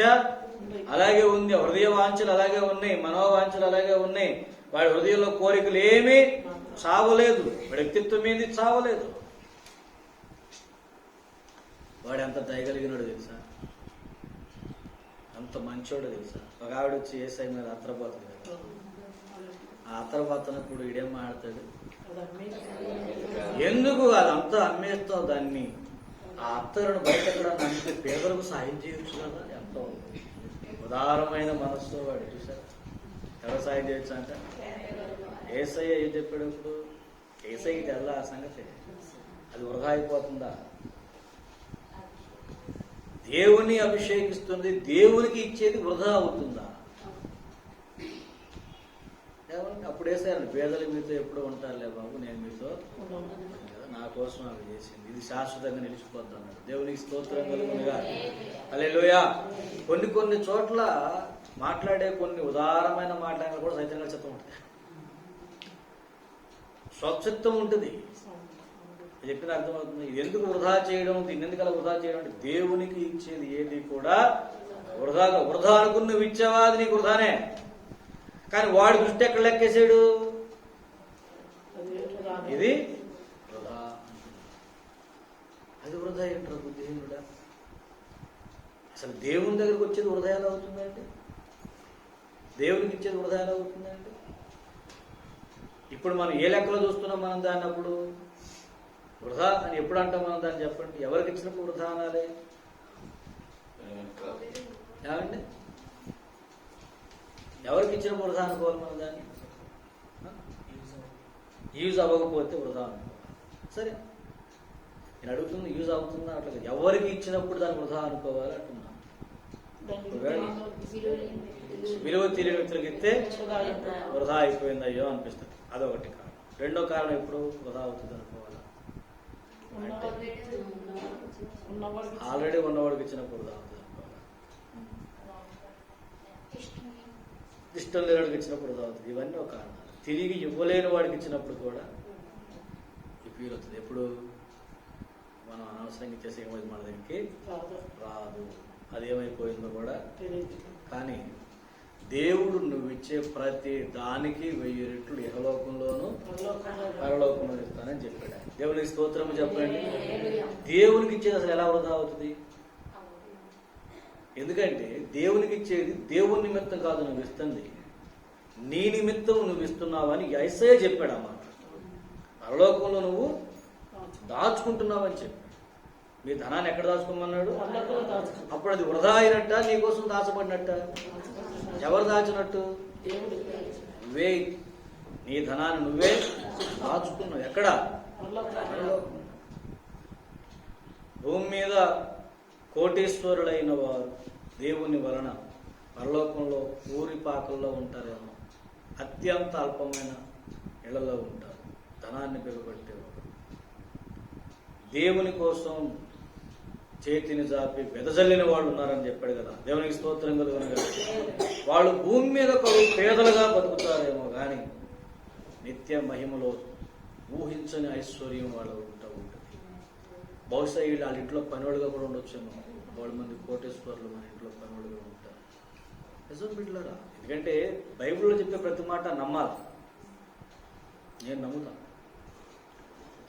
అలాగే ఉంది, హృదయ వాంఛలు అలాగే ఉన్నాయి, మనోవాంఛలు అలాగే ఉన్నాయి. వాడి హృదయంలో కోరికలు ఏమీ చావలేదు, వ్యక్తిత్వం మీద చావలేదు. వాడు ఎంత దయగలిగినాడు తెలుసా, అంత మంచోడు తెలుసా. ఒక ఆవిడ వచ్చి ఏసై మీద అత్తరపోతుంది కదా, ఆ అత్తరపోతున్నప్పుడు ఈడేం మాడతాడు, ఎందుకు అదంతా అమ్మేస్తావు దాన్ని, ఆ అత్తరును బయట ఎక్కడ నమ్మితే పేదలకు సాయం చేయొచ్చు కదా. ఎంతో ఉదారమైన మనస్సు వాడు. చూసారు ఎవరు సాయం చేయొచ్చు అంట. ఏసయ్య ఏం చెప్పాడు ఇప్పుడు, ఏసయ్యకి తెల్ల ఆ సంగతి, అది వృధా అయిపోతుందా? దేవుని అభిషేకిస్తుంది, దేవునికి ఇచ్చేది వృధా అవుతుందా? అప్పుడు వేసారు, పేదలు మీతో ఎప్పుడు ఉంటారులే బాబు, నేను మీతో నా కోసం అవి చేసింది, ఇది శాశ్వతంగా నిలిచిపోద్ది అన్నాడు. దేవునికి స్తోత్రం కలుగునుగా. హల్లెలూయా. కొన్ని చోట్ల మాట్లాడే కొన్ని ఉదారమైన మాటలు కూడా సైతంగా చిత్తం ఉంటుంది, స్వచ్ఛత్వం ఉంటుంది. చెప్పిన అర్థమవుతుంది. ఇది ఎందుకు వృధా చేయడం, దీన్ని ఎందుకు అలా వృధా చేయడం అంటే దేవునికి ఇచ్చేది ఏది కూడా వృధా అనుకుని నువ్వు ఇచ్చావా, అది నీకు వృధానే. కానీ వాడి దృష్టి ఎక్కడ లెక్కేసాడు, ఇది వృధా. అది వృధా ఏంటారు బుద్ధిహీనుడా? అసలు దేవుని దగ్గరకు వచ్చేది వృధా ఎలా అవుతుందంటే, దేవునికి ఇచ్చేది వృధా ఎలా అవుతుందంటే, ఇప్పుడు మనం ఏ లెక్కలో చూస్తున్నాం మనం దాన్ని, అప్పుడు వృధా అని ఎప్పుడు అంటాం మనం దాన్ని? చెప్పండి, ఎవరికి ఇచ్చినప్పుడు వృధా అనాలి? ఏమండి, ఎవరికి ఇచ్చినప్పుడు వృధా అనుకోవాలి మనం దాన్ని? యూజ్ అవ్వకపోతే వృధా అనుకోవాలి. సరే, నేను అడుగుతుంది యూజ్ అవుతుందా? అట్లా ఎవరికి ఇచ్చినప్పుడు దాన్ని వృధా అనుకోవాలి అంటున్నా. విలువ తెలియని వ్యక్తులకి ఇస్తే వృధా అయిపోయింది అయ్యో అనిపిస్తుంది, అదొకటి కారణం. రెండో కారణం ఎప్పుడు వృధా అవుతుంది అనుకోవాలి అంటే ఆల్రెడీ ఉన్నవాడికి ఇచ్చినప్పుడు వృధా అవుతుంది అనుకోవాలి, ఇష్టం లేని వాడికి ఇచ్చినప్పుడు వృధా అవుతుంది. ఇవన్నీ ఒక కారణాలు. తిరిగి ఇవ్వలేని వాడికి ఇచ్చినప్పుడు కూడా ఈ ఫీల్ అవుతుంది. ఎప్పుడు మనం అనవసరంగా ఇచ్చేసి ఏమైంది మన దగ్గరికి రాదు, అదేమైపోయిందో కూడా. కానీ దేవుడు నువ్వు ఇచ్చే ప్రతి దానికి 1000 రెట్లు ఇహలోకంలోనూ పరలోకంలో ఇస్తానని చెప్పాడు. దేవునికి స్తోత్రము చెప్పండి. దేవునికి ఇచ్చేది అసలు ఎలా వృధా అవుతుంది? ఎందుకంటే దేవునికి ఇచ్చేది దేవుని నిమిత్తం కాదు నువ్వు ఇస్తుంది, నీ నిమిత్తం నువ్వు ఇస్తున్నావని యేసయ్య చెప్పాడు. అన్నమాట పరలోకంలో నువ్వు దాచుకుంటున్నావని చెప్పాడు. మీ ధనాన్ని ఎక్కడ దాచుకోమన్నాడు? అప్పుడు అది వృధా అయినట్ట, నీకోసం దాచబడినట్ట? ఎవరు దాచినట్టు? నువ్వే నీ ధనాన్ని నువ్వే దాచుకున్నావు. ఎక్కడ? భూమి మీద కోటీశ్వరులైన వారు దేవుని వలన పరలోకంలో ఊరిపాకల్లో ఉంటారేమో, అత్యంత అల్పమైన ఇళ్లలో ఉంటారు, ధనాన్ని బిగబట్టేవారు. దేవుని కోసం చేతిని జాపి వెదజల్లిన వాళ్ళు ఉన్నారని చెప్పాడు కదా. దేవునికి స్తోత్రం కలుగును. వాళ్ళు భూమి మీద పేదలుగా బతుకుతారేమో కానీ నిత్య మహిమలో ఊహించని ఐశ్వర్యం వాళ్ళు ఉంటా ఉంటుంది. బహుశా వీళ్ళు వాళ్ళ ఇంట్లో పనివాడుగా కూడా ఉండొచ్చేమో. 3 మంది కోటేశ్వర్లు మన ఇంట్లో పనివాడుగా ఉంటారు. నిజం బిడ్డలారా, ఎందుకంటే బైబిల్లో చెప్పే ప్రతి మాట నమ్మాలి. నేను నమ్ముతాను.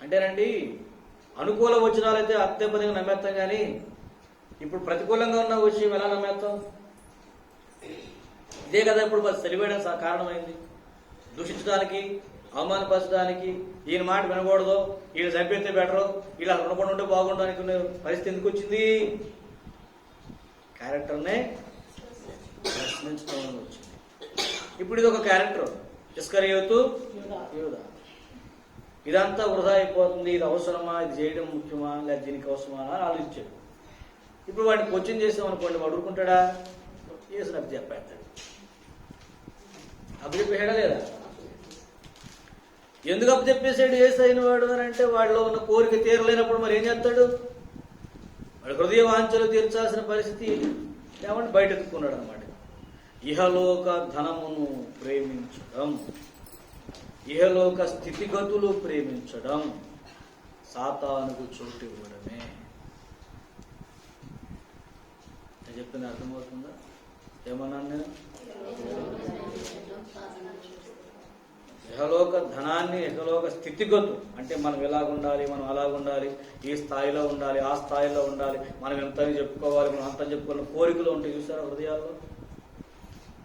అంటేనండి, అనుకూల వచనాలైతే అత్యపదిగా నమ్మేస్తాం, కానీ ఇప్పుడు ప్రతికూలంగా ఉన్న విషయం ఎలా నమ్మేస్తాం? ఇదే కదా ఇప్పుడు సెలివేయడం కారణమైంది. దూషించడానికి, అవమానపరచడానికి, ఈయన మాట వినకూడదు, వీళ్ళు చంపేస్తే బెటరు, వీళ్ళు అలా ఉండకుండా ఉంటే బాగుండు అనుకునే పరిస్థితి ఎందుకు వచ్చింది? క్యారెక్టర్నే ప్రశ్నించడం వచ్చింది. ఇప్పుడు ఇది ఒక క్యారెక్టర్, ఇస్కరియోతు యూదా. ఇదంతా వృధా అయిపోతుంది, ఇది అవసరమా, ఇది చేయడం ముఖ్యమా, లేదా దీనికి అవసరమా అని ఆలోచించాడు. ఇప్పుడు వాడిని క్వశ్చన్ చేసాం అనుకోండి, వాడు ఊరుకుంటాడా? చేసినట్టు చెప్పేస్తాడు. అప్పుడు చెప్పేడా లేదా? ఎందుకు అప్పచెప్పేసాడు యేసైన వాడు అని అంటే వాడిలో ఉన్న కోరిక తీరలేనప్పుడు మరి ఏం చేస్తాడు? వాడి హృదయ వాంఛలు తీర్చాల్సిన పరిస్థితి ఏమంటే బయట ఎత్తుకున్నాడు అనమాట. ఇహలోక ధనమును ప్రేమించడం, ఇహలోక స్థితిగతులు ప్రేమించడం సాతానుకు చోటు ఇవ్వడమే. నేను చెప్పింది అర్థమవుతుందా? ఏమన్నాను నేను? ఇహలోక ధనాన్ని, ఇహలోక స్థితిగతులు అంటే మనం ఎలాగుండాలి, మనం అలాగుండాలి, ఈ స్థాయిలో ఉండాలి, ఆ స్థాయిలో ఉండాలి, మనం ఎంతని చెప్పుకోవాలి, మనం అంతని చెప్పుకోవాలి, కోరికలు ఉంటాయి చూసారా హృదయాల్లో?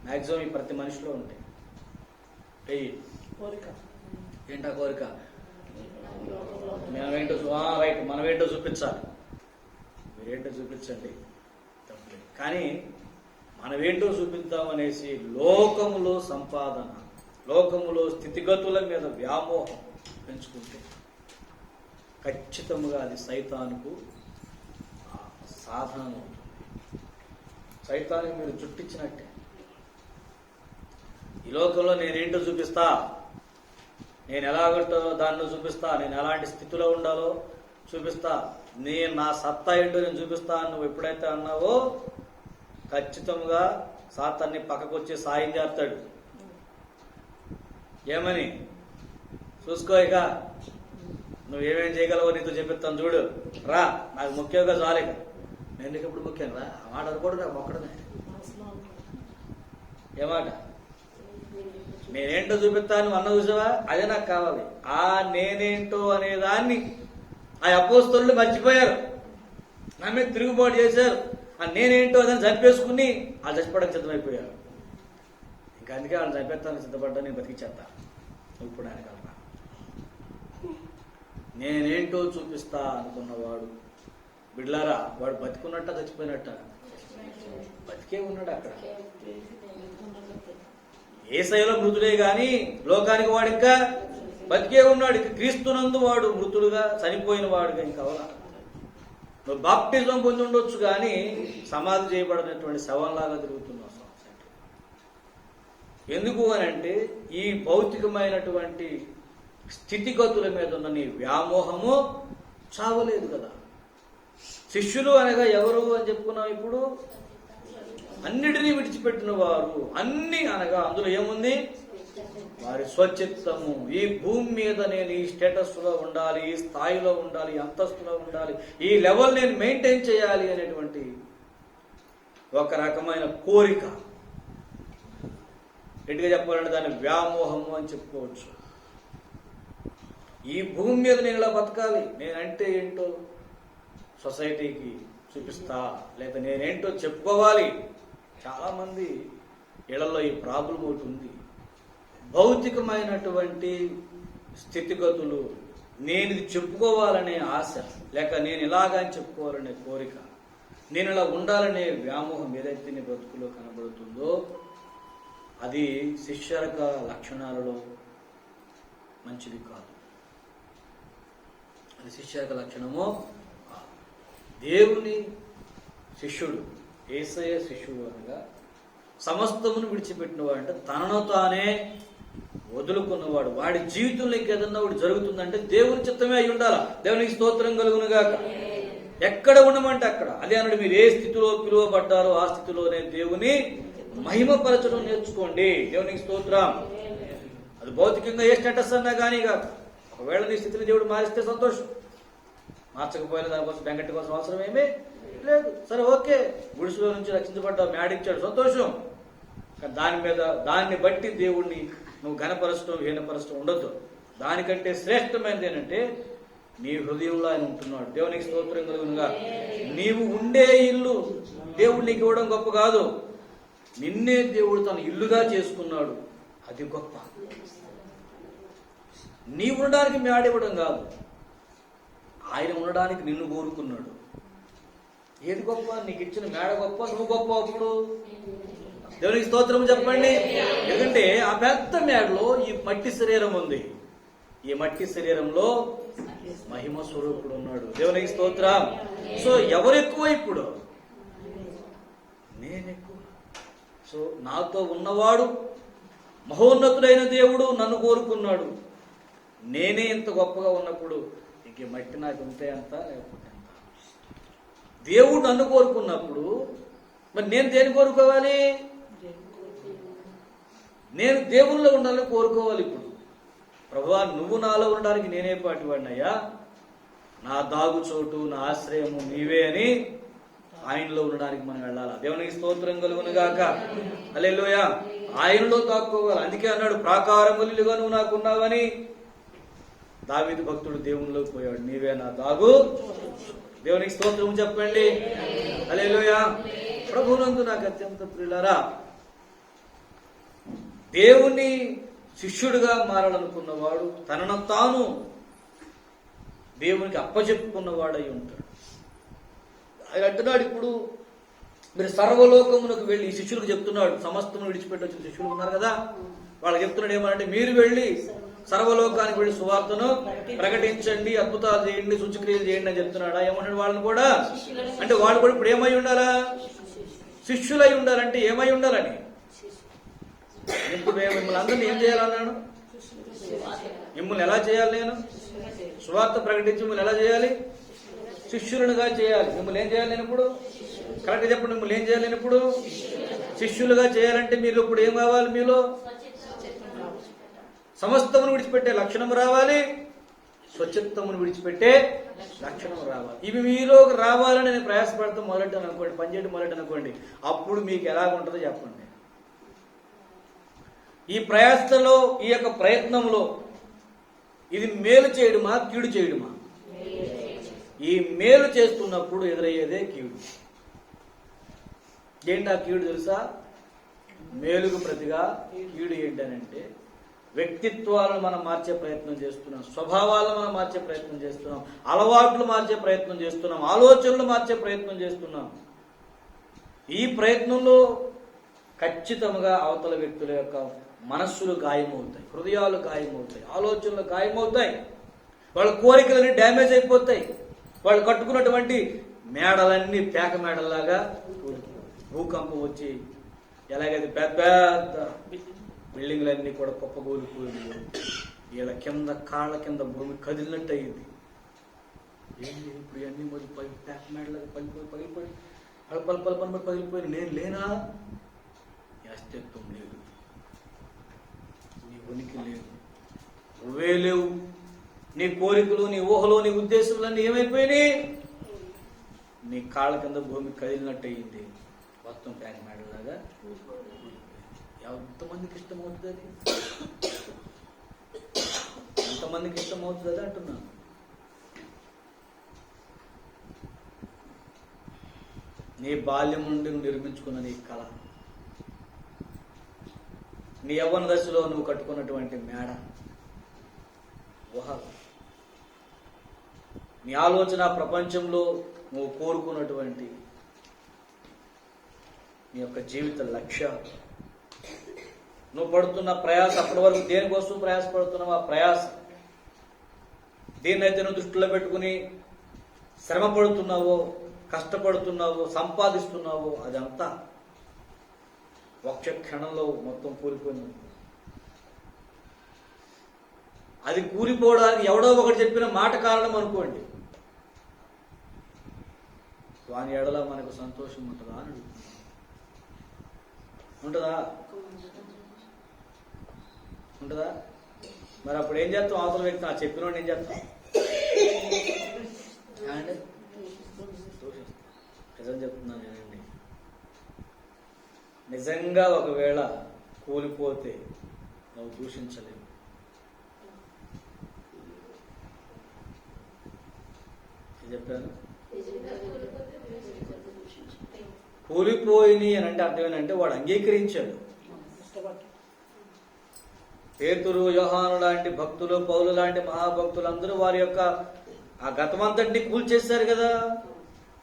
మ్యాక్సిమం ఈ ప్రతి మనిషిలో ఉంటాయి. ఏంటా కోరిక? మనమేంటో రైట్, మనమేంటో చూపించాలి. మీరేంటో చూపించండి, తప్పలేదు. కానీ మనమేంటో చూపిద్దామనేసి లోకములో సంపాదన, లోకములో స్థితిగతుల మీద వ్యామోహం పెంచుకుంటే ఖచ్చితంగా అది సైతానుకు సాధనం అవుతుంది. సైతానికి మీరు చుట్టించినట్టే. ఈ లోకంలో నేనేంటో చూపిస్తా, నేను ఎలాగంటో దాన్ని చూపిస్తా, నేను ఎలాంటి స్థితిలో ఉండాలో చూపిస్తా, నేను నా సత్తా ఏంటో నేను చూపిస్తా అని నువ్వు ఎప్పుడైతే అన్నావో ఖచ్చితంగా సాతాన్ని పక్కకు వచ్చి సాయం చేస్తాడు. ఏమని? చూసుకో, ఇక నువ్వేమేం చేయగలవో నీతో చెప్పిస్తాను చూడు, రా, నాకు ముఖ్యంగా చాలు. ఇక నేను నీకు ఎప్పుడు ముఖ్యం రా, ఆ మాట అనుకోడు, ఒక్కడనే. ఏమాట? నేనేంటో చూపిస్తాను అన్న చూసావా, అదే నాకు కావాలి. ఆ నేనేంటో అనేదాన్ని ఆ అపోస్తలులు మర్చిపోయారు, నా మీద తిరుగుబాటు చేశారు. ఆ నేనేంటో అదని చంపేసుకుని వాళ్ళు చచ్చిపోవడానికి సిద్ధమైపోయారు. ఇంకా అందుకే వాళ్ళు చంపేస్తాను సిద్ధపడ్డా, నేను బతికిచ్చేస్తా ఇప్పుడు ఆయనకల్లా. నేనేంటో చూపిస్తా అనుకున్నవాడు బిడ్లారా, వాడు బతికున్నట్ట చచ్చిపోయినట్ట? బతికే ఉన్నాడు అక్కడ. యేసయ్యలో మృతుడే గాని లోకానికి వాడు ఇంకా బతికే ఉన్నాడు. ఇక క్రీస్తునందు వాడు మృతుడుగా చనిపోయిన వాడుగా ఇంకా అవలా. నువ్వు బాప్టిజం పొంది ఉండొచ్చు కానీ సమాధి చేయబడినటువంటి శవంలాగా తిరుగుతున్నావు. ఎందుకు అని అంటే ఈ భౌతికమైనటువంటి స్థితిగతుల మీద ఉన్న నీ వ్యామోహము చావలేదు కదా. శిష్యులు అనగా ఎవరు అని చెప్పుకున్నాం ఇప్పుడు? అన్నిటినీ విడిచిపెట్టిన వారు. అన్ని అనగా అందులో ఏముంది? వారి స్వచిత్తము. ఈ భూమి మీద నేను ఈ స్టేటస్లో ఉండాలి, ఈ స్థాయిలో ఉండాలి, ఈ అంతస్తులో ఉండాలి, ఈ లెవెల్ నేను మెయింటైన్ చేయాలి అనేటువంటి ఒక రకమైన కోరిక. గట్టిగా చెప్పాలంటే దాన్ని వ్యామోహము అని చెప్పుకోవచ్చు. ఈ భూమి మీద నేను ఇలా బతకాలి, నేనంటే ఏంటో సొసైటీకి చూపిస్తా, లేదా నేనేంటో చెప్పుకోవాలి. చాలామంది ఇళ్లలో ఈ ప్రాబ్లం ఒకటి ఉంది. భౌతికమైనటువంటి స్థితిగతులు, నేను ఇది చెప్పుకోవాలనే ఆశ, లేక నేను ఇలాగని చెప్పుకోవాలనే కోరిక, నేను ఇలా ఉండాలనే వ్యామోహం ఏదైతే నీ బ్రతుకులో కనబడుతుందో అది శిష్యరక లక్షణాలలో మంచిది కాదు. అది శిష్యరక లక్షణము. దేవుని శిష్యుడు, యేసయ్య శిష్యుడు అనగా సమస్తమును విడిచిపెట్టినవాడు, అంటే తనను తానే వదులుకున్నవాడు. వాడి జీవితంలో ఇంకేదన్నా ఒకటి జరుగుతుందంటే దేవుని చిత్తమే అయి ఉండాలా. దేవునికి స్తోత్రం కలుగునుగాక. ఎక్కడ ఉండమంటే అక్కడ. అదే అన్నాడు, మీరు ఏ స్థితిలో పిలువబడ్డారో ఆ స్థితిలోనే దేవుని మహిమపరచడం నేర్చుకోండి. దేవునికి స్తోత్రం. అది భౌతికంగా ఏ స్టేటస్ అన్నా కానీ కాదు. ఒకవేళ నీ స్థితిని దేవుడు మారిస్తే సంతోషం, మార్చకపోయినా దానికోసం బెంగట్టి కోసం అవసరం ఏమీ లేదు. సరే, ఓకే, గుడిసెలో నుంచి రక్షించబడ్డావు, మేడిచ్చాడు, సంతోషం. కానీ దాన్ని బట్టి దేవుణ్ణి నువ్వు ఘనపరచడం, హీనపరచడం ఉండొద్దు. దానికంటే శ్రేష్టమైనది ఏంటంటే నీ హృదయంలో ఆయన ఉంటున్నాడు. దేవునికి స్తోత్రం కలుగునుగా. నీవు ఉండే ఇల్లు దేవుడు నీకు ఇవ్వడం గొప్ప కాదు, నిన్నే దేవుడు తన ఇల్లుగా చేసుకున్నాడు, అది గొప్ప. నీవు ఉండడానికి మేడివ్వడం కాదు, ఆయన ఉండడానికి నిన్ను కోరుకున్నాడు. ఏది గొప్ప? నీకు ఇచ్చిన మేడ గొప్ప, నువ్వు గొప్ప? అప్పుడు దేవునికి స్తోత్రం చెప్పండి. ఎందుకంటే ఆ పెద్ద మేడలో ఈ మట్టి శరీరం ఉంది. ఈ మట్టి శరీరంలో మహిమ స్వరూపుడు ఉన్నాడు. దేవునికి స్తోత్రం. సో ఎవరు ఎక్కువ? ఇప్పుడు నేను ఎక్కువ. సో నాతో ఉన్నవాడు మహోన్నతుడైన దేవుడు నన్ను కోరుకున్నాడు. నేనే ఇంత గొప్పగా ఉన్నప్పుడు ఇంక మట్టి నాకు ఉంటే అంత లేకపోతే అంత. దేవుడు నన్ను కోరుకున్నప్పుడు మరి నేను దేని కోరుకోవాలి? నేను దేవుల్లో ఉండాలని కోరుకోవాలి. ఇప్పుడు ప్రభువా నువ్వు నాలో ఉండడానికి నేనే పాటివాడినయ్యా, నా దాగు చోటు నా ఆశ్రయము నీవే అని ఆయనలో ఉండడానికి మనం వెళ్ళాలి. దేవునికి స్తోత్రం కలుగును గాక. హల్లెలూయా. ఆయనలో దాక్కోవాలి. అందుకే అన్నాడు ప్రాకారములుగా నువ్వు నాకున్నావని. దావీదు భక్తుడు దేవునిలోకి పోయాడు, నీవే నా దాగు. దేవునికి స్తోత్రం చెప్పండి. హల్లెలూయా. ప్రభువునందు నాకు అత్యంత ప్రియులారా, దేవుని శిష్యుడిగా మారాలనుకున్నవాడు తనను తాను దేవునికి అప్పచెప్పుకున్నవాడై ఉంటాడు. ఆయన అంటున్నాడు, ఇప్పుడు మీరు సర్వలోకమునకు వెళ్ళి, ఈ శిష్యులకు చెప్తున్నాడు, సమస్తమును విడిచిపెట్టి వచ్చిన శిష్యులు ఉన్నారు కదా, వాళ్ళకి చెప్తున్నాడు ఏమనంటే, మీరు వెళ్ళి సర్వలోకానికి వెళ్ళి సువార్తను ప్రకటించండి, అద్భుతాలు చేయండి, సూచక్రియలు చేయండి అని చెప్తున్నాడా? ఏమన్నాడు వాళ్ళని కూడా? అంటే వాళ్ళు కూడా ఇప్పుడు ఏమై ఉండాలా? శిష్యులై ఉండాలంటే ఏమై ఉండాలని? ఇప్పుడు మిమ్మల్ని అందరినీ ఏం చేయాలన్నాడు? మిమ్మల్ని ఎలా చేయాలి? నేను సువార్త ప్రకటించి మిమ్మల్ని ఎలా చేయాలి? శిష్యులుగా చేయాలి. మిమ్మల్ని ఏం చేయాలి? నేను ఇప్పుడు కరెక్ట్ చెప్పండి. మిమ్మల్ని ఏం చేయాలి? నేను ఇప్పుడు శిష్యులుగా చేయాలంటే మీరు ఇప్పుడు ఏం కావాలి? మీలో సమస్తమును విడిచిపెట్టే లక్షణం రావాలి, స్వచ్ఛతమును విడిచిపెట్టే లక్షణం రావాలి. ఇవి మీలోకి రావాలని నేను ప్రయాసపడతాం మొదలెట్టాను అనుకోండి, పనిచేయడం మొదలెట్టాను అనుకోండి, అప్పుడు మీకు ఎలాగుంటుందో చెప్పండి. ఈ ప్రయాసలో, ఈ యొక్క ప్రయత్నంలో ఇది మేలు చేయడమా కీడు చేయడమా? ఈ మేలు చేస్తున్నప్పుడు ఎదురయ్యేదే కీడు. ఏంటి ఆ కీడు తెలుసా? మేలుకు ప్రతిగా కీడు ఏంటనంటే, వ్యక్తిత్వాలను మనం మార్చే ప్రయత్నం చేస్తున్నాం, స్వభావాలను మనం మార్చే ప్రయత్నం చేస్తున్నాం, అలవాట్లు మార్చే ప్రయత్నం చేస్తున్నాం, ఆలోచనలు మార్చే ప్రయత్నం చేస్తున్నాం. ఈ ప్రయత్నంలో ఖచ్చితంగా అవతల వ్యక్తుల యొక్క మనస్సులు గాయమవుతాయి, హృదయాలు గాయమవుతాయి, ఆలోచనలు గాయమవుతాయి, వాళ్ళ కోరికలన్నీ డ్యామేజ్ అయిపోతాయి, వాళ్ళు కట్టుకున్నటువంటి మేడలన్నీ పేక మేడల్లాగా భూకంపం వచ్చి ఎలాగైతే పెద్ద పెద్ద బిల్డింగ్లన్నీ కూడా కుప్పగూలిపోయి వీళ్ళ కింద కాళ్ళ కింద భూమి కదిలినట్టు అయ్యింది. ఏంటి ఇప్పుడు ఇవన్నీ మరి పేక మేడలాగా పగిలిపోయి పలు పగిలిపోయి నేను లేనా? అస్తిత్వం లేదు, నీ ఉనికి లేదు, నువ్వే లేవు. నీ కోరికలు, నీ ఊహలు, నీ ఉద్దేశములన్నీ ఏమైపోయినాయి? నీ కాళ్ళ కింద భూమి కదిలినట్టు అయ్యింది, మొత్తం పేక మేడలాగా. ఎంతమందికి ఇష్టమవుతుంది అది? ఎంతమందికి ఇష్టమవుతుంది అది అంటున్నాను. నీ బాల్యం నుండి నువ్వు నిర్మించుకున్న నీ కళ, నీ యవ్వన దశలో నువ్వు కట్టుకున్నటువంటి మేడ, ఊహ, నీ ఆలోచన ప్రపంచంలో నువ్వు కోరుకున్నటువంటి నీ యొక్క జీవిత లక్ష్యాలు, నువ్వు పడుతున్న ప్రయాస, అప్పటి వరకు దేనికోసం ప్రయాసపడుతున్నావు, ఆ ప్రయాస దేన్నైతే నువ్వు దృష్టిలో పెట్టుకుని శ్రమ పడుతున్నావో, కష్టపడుతున్నావో, సంపాదిస్తున్నావో, అదంతా ఒక్క క్షణంలో మొత్తం కూలిపోయింది. అది కూలిపోవడానికి ఎవడో ఒకటి చెప్పిన మాట కారణం అనుకోండి. వాని ఎడల మనకు సంతోషం ఉంటుందా అని అడుగుతున్నాను. ఉంటుందా? ఉంటుందా? మరి అప్పుడు ఏం చేస్తాం? అవతల వ్యక్తి ఆ చెప్పిన ఏం చేస్తాం? నిజం చెప్తున్నాను నేనండి. నిజంగా ఒకవేళ కూలిపోతే నువ్వు దూషించలేవు. చెప్పాను, కూలిపోయినాయి అని అంటే అర్థం ఏంటంటే వాడు అంగీకరించాడు. పేతురు, యోహాను లాంటి భక్తులు, పౌలు లాంటి మహాభక్తులందరూ వారి యొక్క ఆ గతమంతటిని కూల్చేశారు కదా.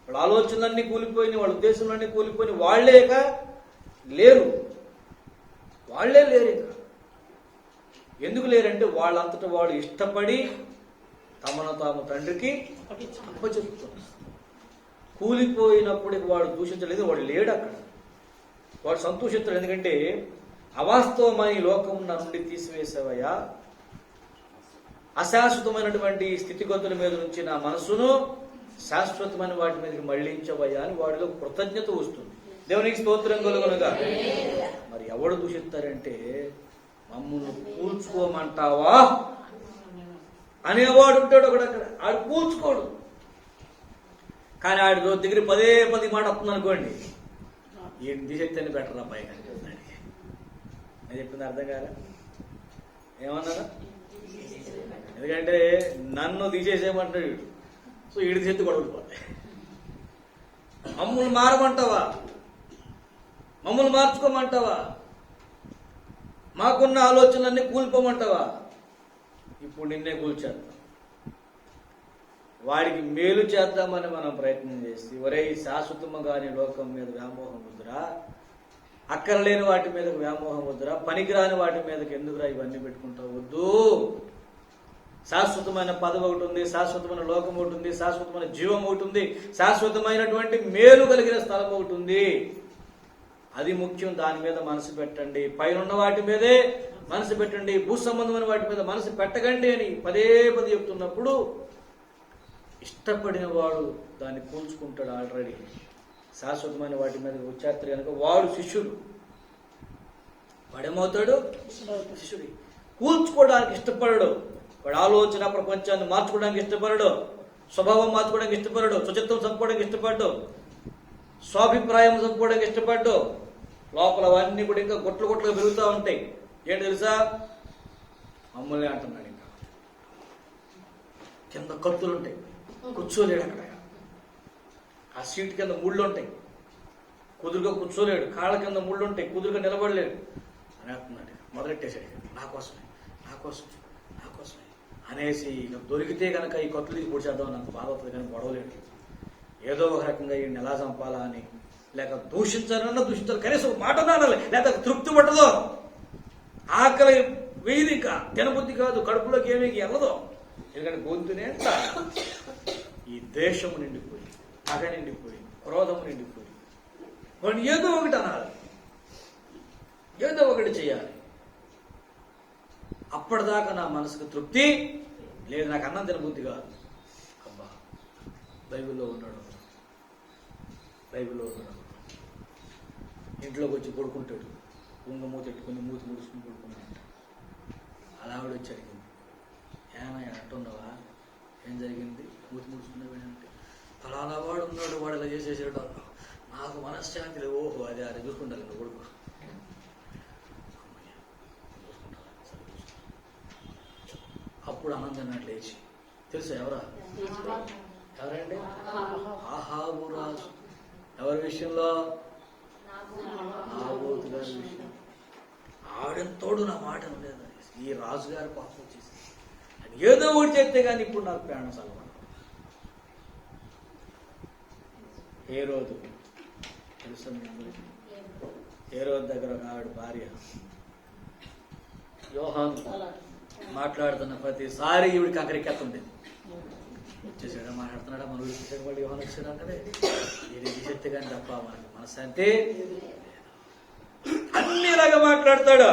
వాళ్ళ ఆలోచనలన్నీ కూలిపోయినాయి, వాళ్ళ ఉద్దేశంలన్నీ కూలిపోయినాయి. వాళ్లే లేరు, వాళ్లే లేరు. ఇక ఎందుకు లేరంటే వాళ్ళంతటా వాళ్ళు ఇష్టపడి తమను తాము తండ్రికి అప్పచెప్తున్నారు. కూలిపోయినప్పుడు వాడు దూషించలేదు, వాడు లేడు అక్కడ, వాడు సంతోషిస్తాడు. ఎందుకంటే అవాస్తవమైన ఈ లోకం నా నుండి తీసివేసావయ్యా, అశాశ్వతమైనటువంటి స్థితిగతుల మీద నుంచి నా మనసును శాశ్వతమైన వాటి మీదకి మళ్లించవయ్యా అని వాడిలో కృతజ్ఞత వస్తుంది. దేవునికి స్తోత్రం కలుగునుగా. మరి ఎవడు దూషిస్తారంటే మమ్మల్ని కూల్చుకోమంటావా అనేవాడు ఉంటాడు ఒకడు. అక్కడ ఆడు కూల్చుకోడు, కానీ ఆడి దగ్గర పదే మాట వస్తుంది అనుకోండి, ఈయన దిశక్తిని బెటర్ అబ్బాయి కానీ నేను చెప్పింది అర్థం కాదా? ఏమన్నారా? ఎందుకంటే నన్ను తీసేసేయమంటాడు, సో ఈడి చేతి గొడవడిపోతాయి. మమ్మల్ని మారమంటావా, మమ్మల్ని మార్చుకోమంటావా, మాకున్న ఆలోచనలన్నీ కూలిపోమంటావా? ఇప్పుడు నిన్నే కూల్చేద్దాం. వాడికి మేలు చేద్దామని మనం ప్రయత్నం చేసి, ఒరే శాశ్వతము గాని లోకం మీద వ్యామోహం వద్దురా, అక్కర్లేని వాటి మీదకి వ్యామోహం వద్దురా, పనికిరాని వాటి మీదకి ఎందుకురా ఇవన్నీ పెట్టుకుంటావు, వద్దు. శాశ్వతమైన పదవి ఒకటి ఉంది, శాశ్వతమైన లోకం ఒకటి ఉంది, శాశ్వతమైన జీవం ఒకటి ఉంది, శాశ్వతమైనటువంటి మేలు కలిగిన స్థలం ఒకటి ఉంది. అది ముఖ్యం. దాని మీద మనసు పెట్టండి. పైన వాటి మీదే మనసు పెట్టండి, భూ సంబంధమైన వాటి మీద మనసు పెట్టకండి అని పదే చెప్తున్నప్పుడు ఇష్టపడిన వాడు దాన్ని కూల్చుకుంటాడు. ఆల్రెడీ శాశ్వతమైన వాటి మీద వచ్చేస్తారు కనుక వాడు శిష్యుడు. వాడేమవుతాడు? శిష్యుడి. కూల్చుకోవడానికి ఇష్టపడడు. వాడు ఆలోచన ప్రపంచాన్ని మార్చుకోవడానికి ఇష్టపడడు, స్వభావం మార్చుకోవడానికి ఇష్టపడడు, శుచిత్వం చంపుకోవడానికి ఇష్టపడ్డు, స్వాభిప్రాయం చంపుకోవడానికి ఇష్టపడ్డు. లోపల అవన్నీ కూడా ఇంకా గుట్లుగా పెరుగుతూ ఉంటాయి. ఏంటి తెలుసా? మమ్మల్ని అంటున్నాడు. ఇంకా కింద కత్తులు ఉంటాయి, కూర్చోలేడు అక్కడ. ఆ సీట్ కింద ముళ్ళు ఉంటాయి, కుదురుగా కూర్చోలేడు. కాళ్ళ కింద ముళ్ళు ఉంటాయి, కుదురుగా నిలబడలేడు అని అంటున్నాడు. మొదలెట్టేశాడు. నా కోసమే అనేసి ఇక దొరికితే కనుక ఈ కత్తులు తీసి పొడిచేద్దాం నాకు బాధ అవుతుంది, కానీ గొడవలేడు. ఏదో ఒక రకంగా ఈయన్ని ఎలా చంపాలా అని, లేక దూషించాలన్నా దూషించాలి, కనీసం మాట నానాలి, లేక తృప్తి పట్టదు. ఆకలి వేయదు, ఇంకా తినబుద్ధి కాదు, కడుపులోకి ఏమీ వెళ్ళదు. ఎందుకంటే గొంతునే ఈ దేశము నిండిపోయి, పగ నిండిపోయి, క్రోధము నిండిపోయి, వాడిని ఏదో ఒకటి అనాలి, ఏదో ఒకటి చేయాలి. అప్పటిదాకా నా మనసుకు తృప్తి లేదు, నాకు అన్నం తినబుద్ధి కాదు. అబ్బా బైబిల్లో ఉన్నాడు, ఇంట్లోకి వచ్చి పడుకుంటాడు, మూత పెట్టుకుని మూతి ముడుచుకుని పడుకున్నాడు. అలా ఆవిడ వచ్చి అడిగింది, ఏమయ్యా అంటున్నావా, ఏం జరిగింది, మూతి ముడుచుకున్నావేంటే, ఫలానా వాడు ఉన్నాడు, వాడు ఇలా చేసేసాడు. నాకు మనశ్శాంతి లేదు. ఓహో అదే అదే చూసుకుంటాను ఇంకా కొడుకు. అప్పుడు ఆనందం లేచి, తెలుసా ఎవరండి? ఆహాబు రాజు. ఎవరి విషయంలో? నాబోతు గారి విషయం. ఆవిడంతోడు నా మాట లేదు. ఈ రాజుగారి పాపం వచ్చేసి ఏదో ఒకటి చేస్తే కానీ ఇప్పుడు నాకు ప్రాణం సలవా. ఏ రోజు తెలుసా? ఏ రోజు దగ్గర ఒక ఆవిడ భార్య యోహాను మాట్లాడుతున్న ప్రతిసారి ఈవిడికి అక్కడికెత్తుండేది. వచ్చేసాడా, మాట్లాడుతున్నాడా, మన ఊరికి వాళ్ళు యోహాను వచ్చాడు అంటే ఇది చెప్తే కానీ తప్ప మనకి మనశ్శాంతి. అన్ని ఇలాగా మాట్లాడతాడు.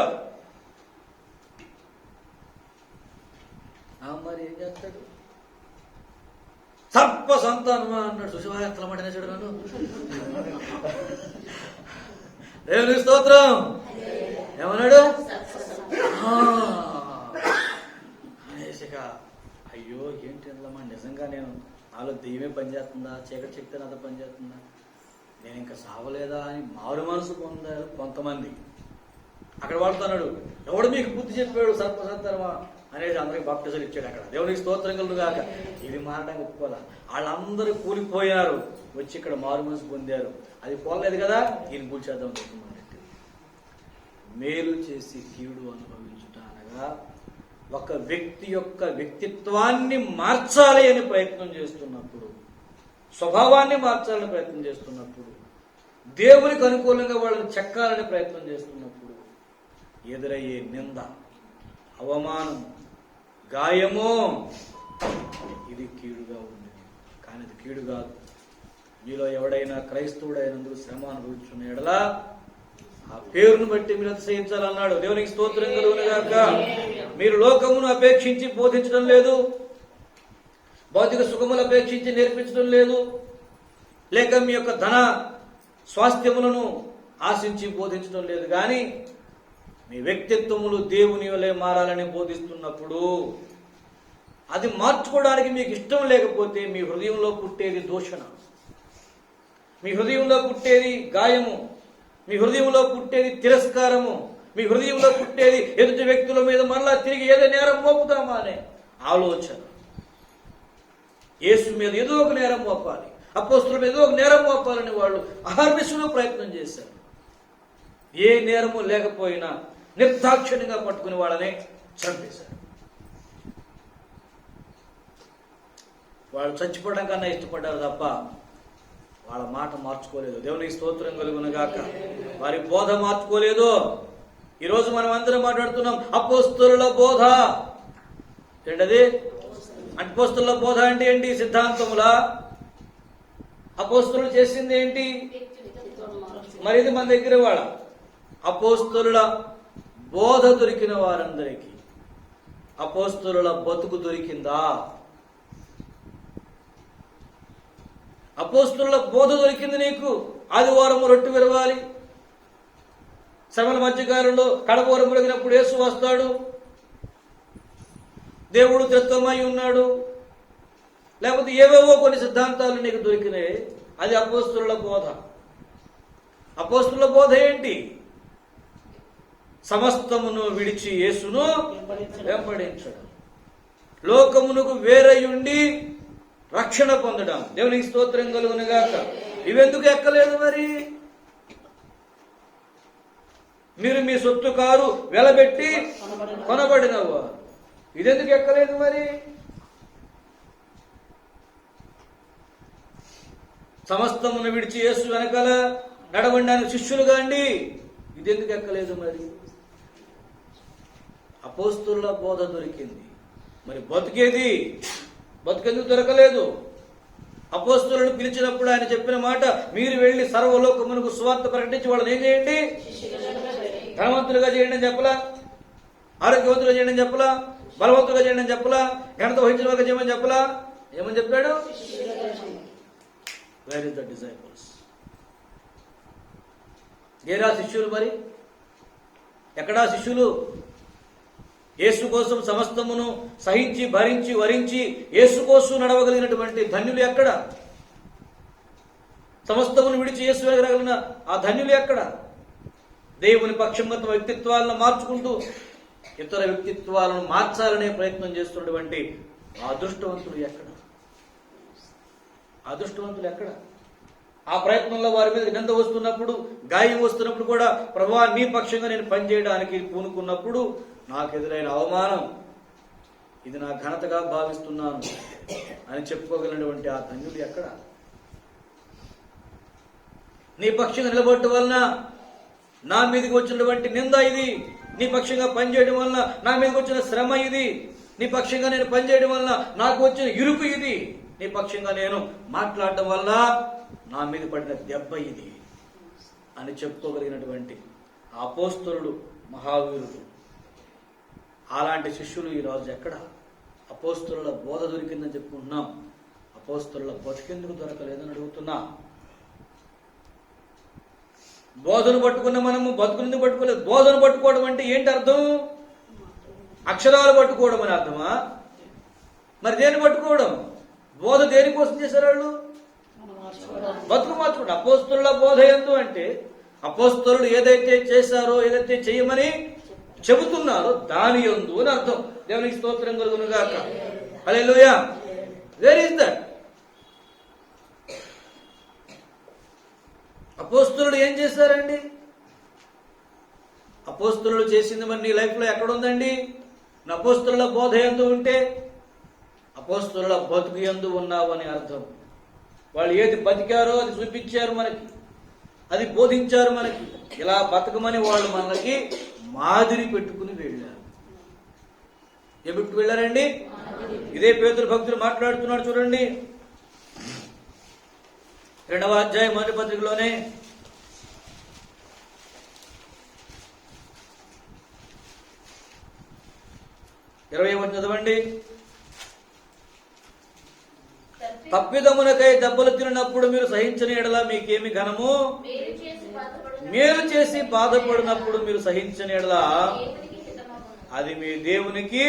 మరి ఏం చేస్తాడు? సర్ప సంతానమా అన్నాడు. సుశివాయత్రం అంటే చూడు నన్ను. దేవుని స్తోత్రం. ఏమన్నాడు? అనేసిక అయ్యో ఏంటి అమ్మా, నిజంగా నేను నాలో దెయ్యమే పనిచేస్తుందా, చీకటి శక్తి నాతో పనిచేస్తుందా, నేను ఇంకా సావలేదా అని మారు మనసు పొందారు కొంతమంది. అక్కడ వాడుతున్నాడు, ఎవడు మీకు బుద్ధి చెప్పాడు సర్పసంతరమా అనేది అందరికి బాప్టిజాలు ఇచ్చాడు. అక్కడ దేవునికి స్తోత్రం కలుగుగాక. ఇది మారడానికి ఒప్పుకోదా. వాళ్ళందరూ కూలిపోయారు, వచ్చి ఇక్కడ మారు మనసు పొందారు. అది పోలేదు కదా, ఈయన కూల్చేద్దాం అనుకున్నాడు. మేలు చేసి కీడు అనుభవించుట అనగా ఒక వ్యక్తి యొక్క వ్యక్తిత్వాన్ని మార్చాలి అని ప్రయత్నం చేస్తున్నప్పుడు, స్వభావాన్ని మార్చాలని ప్రయత్నం చేస్తున్నప్పుడు, దేవునికి అనుకూలంగా వాళ్ళని చెక్కాలని ప్రయత్నం చేస్తున్నప్పుడు ఎదురయ్యే నింద, అవమానం, గాయము ఇది కీడుగా ఉంది. కానీ అది కీడు కాదు. మీలో ఎవడైనా క్రైస్తవుడైనందుకు శ్రమ అనుభవించున్న ఎడలా ఆ పేరును బట్టి మీరు అతిశయించాలన్నాడు. దేవునికి స్తోత్రం కలుగునుగాక. మీరు లోకమును అపేక్షించి బోధించడం లేదు, భౌతిక సుఖములు అపేక్షించి నేర్పించడం లేదు, లేక మీ యొక్క ధన స్వాస్థ్యములను ఆశించి బోధించడం లేదు. కానీ మీ వ్యక్తిత్వములు దేవుని వలె మారాలని బోధిస్తున్నప్పుడు అది మార్చుకోవడానికి మీకు ఇష్టం లేకపోతే మీ హృదయంలో పుట్టేది దూషణ, మీ హృదయంలో పుట్టేది గాయము, మీ హృదయంలో పుట్టేది తిరస్కారము, మీ హృదయంలో పుట్టేది ఎదుటి వ్యక్తుల మీద మరలా తిరిగి ఏదో నేరం మోపుతామా అనే ఆలోచన. యేసు మీద ఏదో ఒక నేరం మోపాలి, అపోస్తుల మీద ఏదో ఒక నేరం మోపాలని వాళ్ళు అహర్నిశలో ప్రయత్నం చేశారు. ఏ నేరము లేకపోయినా నిర్దాక్షిణ్యంగా పట్టుకుని వాళ్ళని చంపేశారు. వాళ్ళు చచ్చిపోవడం కన్నా ఇష్టపడ్డారు తప్ప వాళ్ళ మాట మార్చుకోలేదు. దేవునికి స్తోత్రం కలుగునుగాక. వారి బోధ మార్చుకోలేదు. ఈరోజు మనం అందరం మాట్లాడుతున్నాం అపోస్తలుల బోధ. ఏంటది? అపోస్తలుల బోధ అంటే ఏంటి? సిద్ధాంతములా? అపోస్తలులు చేసింది ఏంటి? మరి ఇది మన దగ్గర వాళ్ళ అపోస్తలుల బోధ దొరికిన వారందరికీ అపోస్తలుల బతుకు దొరికిందా? అపోస్తలుల బోధ దొరికింది నీకు. ఆదివారం రొట్టె విరవాలి, శ్రమల మధ్యకాలంలో కడవరం మురిగినప్పుడు యేసు వస్తాడు, దేవుడు త్రిత్వమై ఉన్నాడు, లేకపోతే ఏవేవో కొన్ని సిద్ధాంతాలు నీకు దొరికినాయి. అది అపోస్తలుల బోధ. అపోస్తలుల బోధ ఏంటి? సమస్తమును విడిచి యేసును వెంబడించడం, లోకమునకు వేరయుండి రక్షణ పొందడం. దేవునికి స్తోత్రం కలుగునుగాక. ఇవెందుకు ఎక్కలేదు? మరి మీరు మీ సొత్తు కారు వెలబెట్టి కొనబడినవా, ఇదెందుకు ఎక్కలేదు? మరి సమస్తమును విడిచి యేసు వెనకాల నడవడానికి శిష్యులుగా అండి, ఇదెందుకు ఎక్కలేదు? మరి అపోస్తలుల బోధ దొరికింది, మరి బతుకేది? బతుకెందుకు దొరకలేదు? అపోస్తలులను పిలిచినప్పుడు ఆయన చెప్పిన మాట, మీరు వెళ్లి సర్వలోకమునకు సువార్త ప్రకటించి వాళ్ళని ఏం చేయండి? ధనవంతులుగా చేయండి అని చెప్పలా, ఆరోగ్యవంతులుగా చేయండి అని చెప్పలా, బలవంతులుగా చేయండి అని చెప్పలా, ఘనత వహించిన వారికి చేయమని చెప్పలా. ఏమని చెప్పాడు? Where is the disciples? ఏరా శిష్యులు? మరి ఎక్కడా శిష్యులు? యేసు కోసం సమస్తమును సహించి భరించి వరించి యేసు కోసం నడవగలిగినటువంటి ధన్యులు ఎక్కడ? సమస్తమును విడిచి యేసు వెనగలిగిన ఆ ధన్యులు ఎక్కడ? దేవుని పక్షంగా తమ వ్యక్తిత్వాలను మార్చుకుంటూ ఇతర వ్యక్తిత్వాలను మార్చాలనే ప్రయత్నం చేస్తున్నటువంటి ఆ అదృష్టవంతులు ఎక్కడ? అదృష్టవంతులు ఎక్కడ? ఆ ప్రయత్నంలో వారి మీద నింద వస్తున్నప్పుడు, గాయం వస్తున్నప్పుడు కూడా, ప్రభువా నీ పక్షంగా నేను పనిచేయడానికి పూనుకున్నప్పుడు నాకు ఎదురైన అవమానం ఇది నా ఘనతగా భావిస్తున్నాను అని చెప్పుకోగలిగినటువంటి ఆ ధన్యుడు ఎక్కడ? నీ పక్షంగా నిలబడటం వలన నా మీదకి వచ్చినటువంటి నింద ఇది, నీ పక్షంగా పనిచేయడం వలన నా మీదకి వచ్చిన శ్రమ ఇది, నీ పక్షంగా నేను పనిచేయడం వలన నాకు వచ్చిన ఇరుకు ఇది, నీ పక్షంగా నేను మాట్లాడటం వల్ల నా మీద పడిన దెబ్బ ఇది అని చెప్పుకోగలిగినటువంటి అపోస్తలుడు మహావీరుడు. అలాంటి శిష్యులు ఈరోజు ఎక్కడ? అపోస్తలుల బోధ దొరికిందని చెప్పుకుంటున్నాం, అపోస్తలుల బతుకెందుకు దొరకలేదని అడుగుతున్నా. బోధను పట్టుకున్న మనము బతుకుని పట్టుకోలేదు. బోధను పట్టుకోవడం అంటే ఏంటి అర్థం? అక్షరాలు పట్టుకోవడం అని అర్థమా? మరి దేన్ని పట్టుకోవడం? బోధ దేనికోసం చేశారు వాళ్ళు? బతుకు మార్చుకోండి. అపోస్తలుల బోధ ఎందు అంటే అపోస్తలులు ఏదైతే చేశారో, ఏదైతే చేయమని చెబుతున్నారో దాని యందు అని అర్థం. దేవునికి స్తోత్రం కలుగునుగాక. హల్లెలూయా. Where is that? అపోస్తలులు ఏం చేశారండి? అపోస్తలులు చేసింది మరి నీ లైఫ్లో ఎక్కడ ఉందండి? అపోస్తలుల బోధ యందు ఉంటే అపోస్తలుల బతుకు యందు ఉన్నావు అని అర్థం. వాళ్ళు ఏది బతికారో అది చూపించారు మనకి, అది బోధించారు మనకి. ఇలా బతకమని వాళ్ళు మనకి మాదిరి పెట్టుకుని వెళ్ళారు. ఏ పెట్టుకు వెళ్ళారండి? ఇదే పేతురు భక్తులు మాట్లాడుతున్నాడు చూడండి. 2వ అధ్యాయం 1వ పత్రికలోనే 20వ చదవండి. తప్పిదమునకై దెబ్బలు తిన్నప్పుడు మీరు సహించిన ఎడల మీకేమి ఘనము? మేలు చేసి బాధపడినప్పుడు మీరు సహించిన ఎడల అది మీ దేవునికి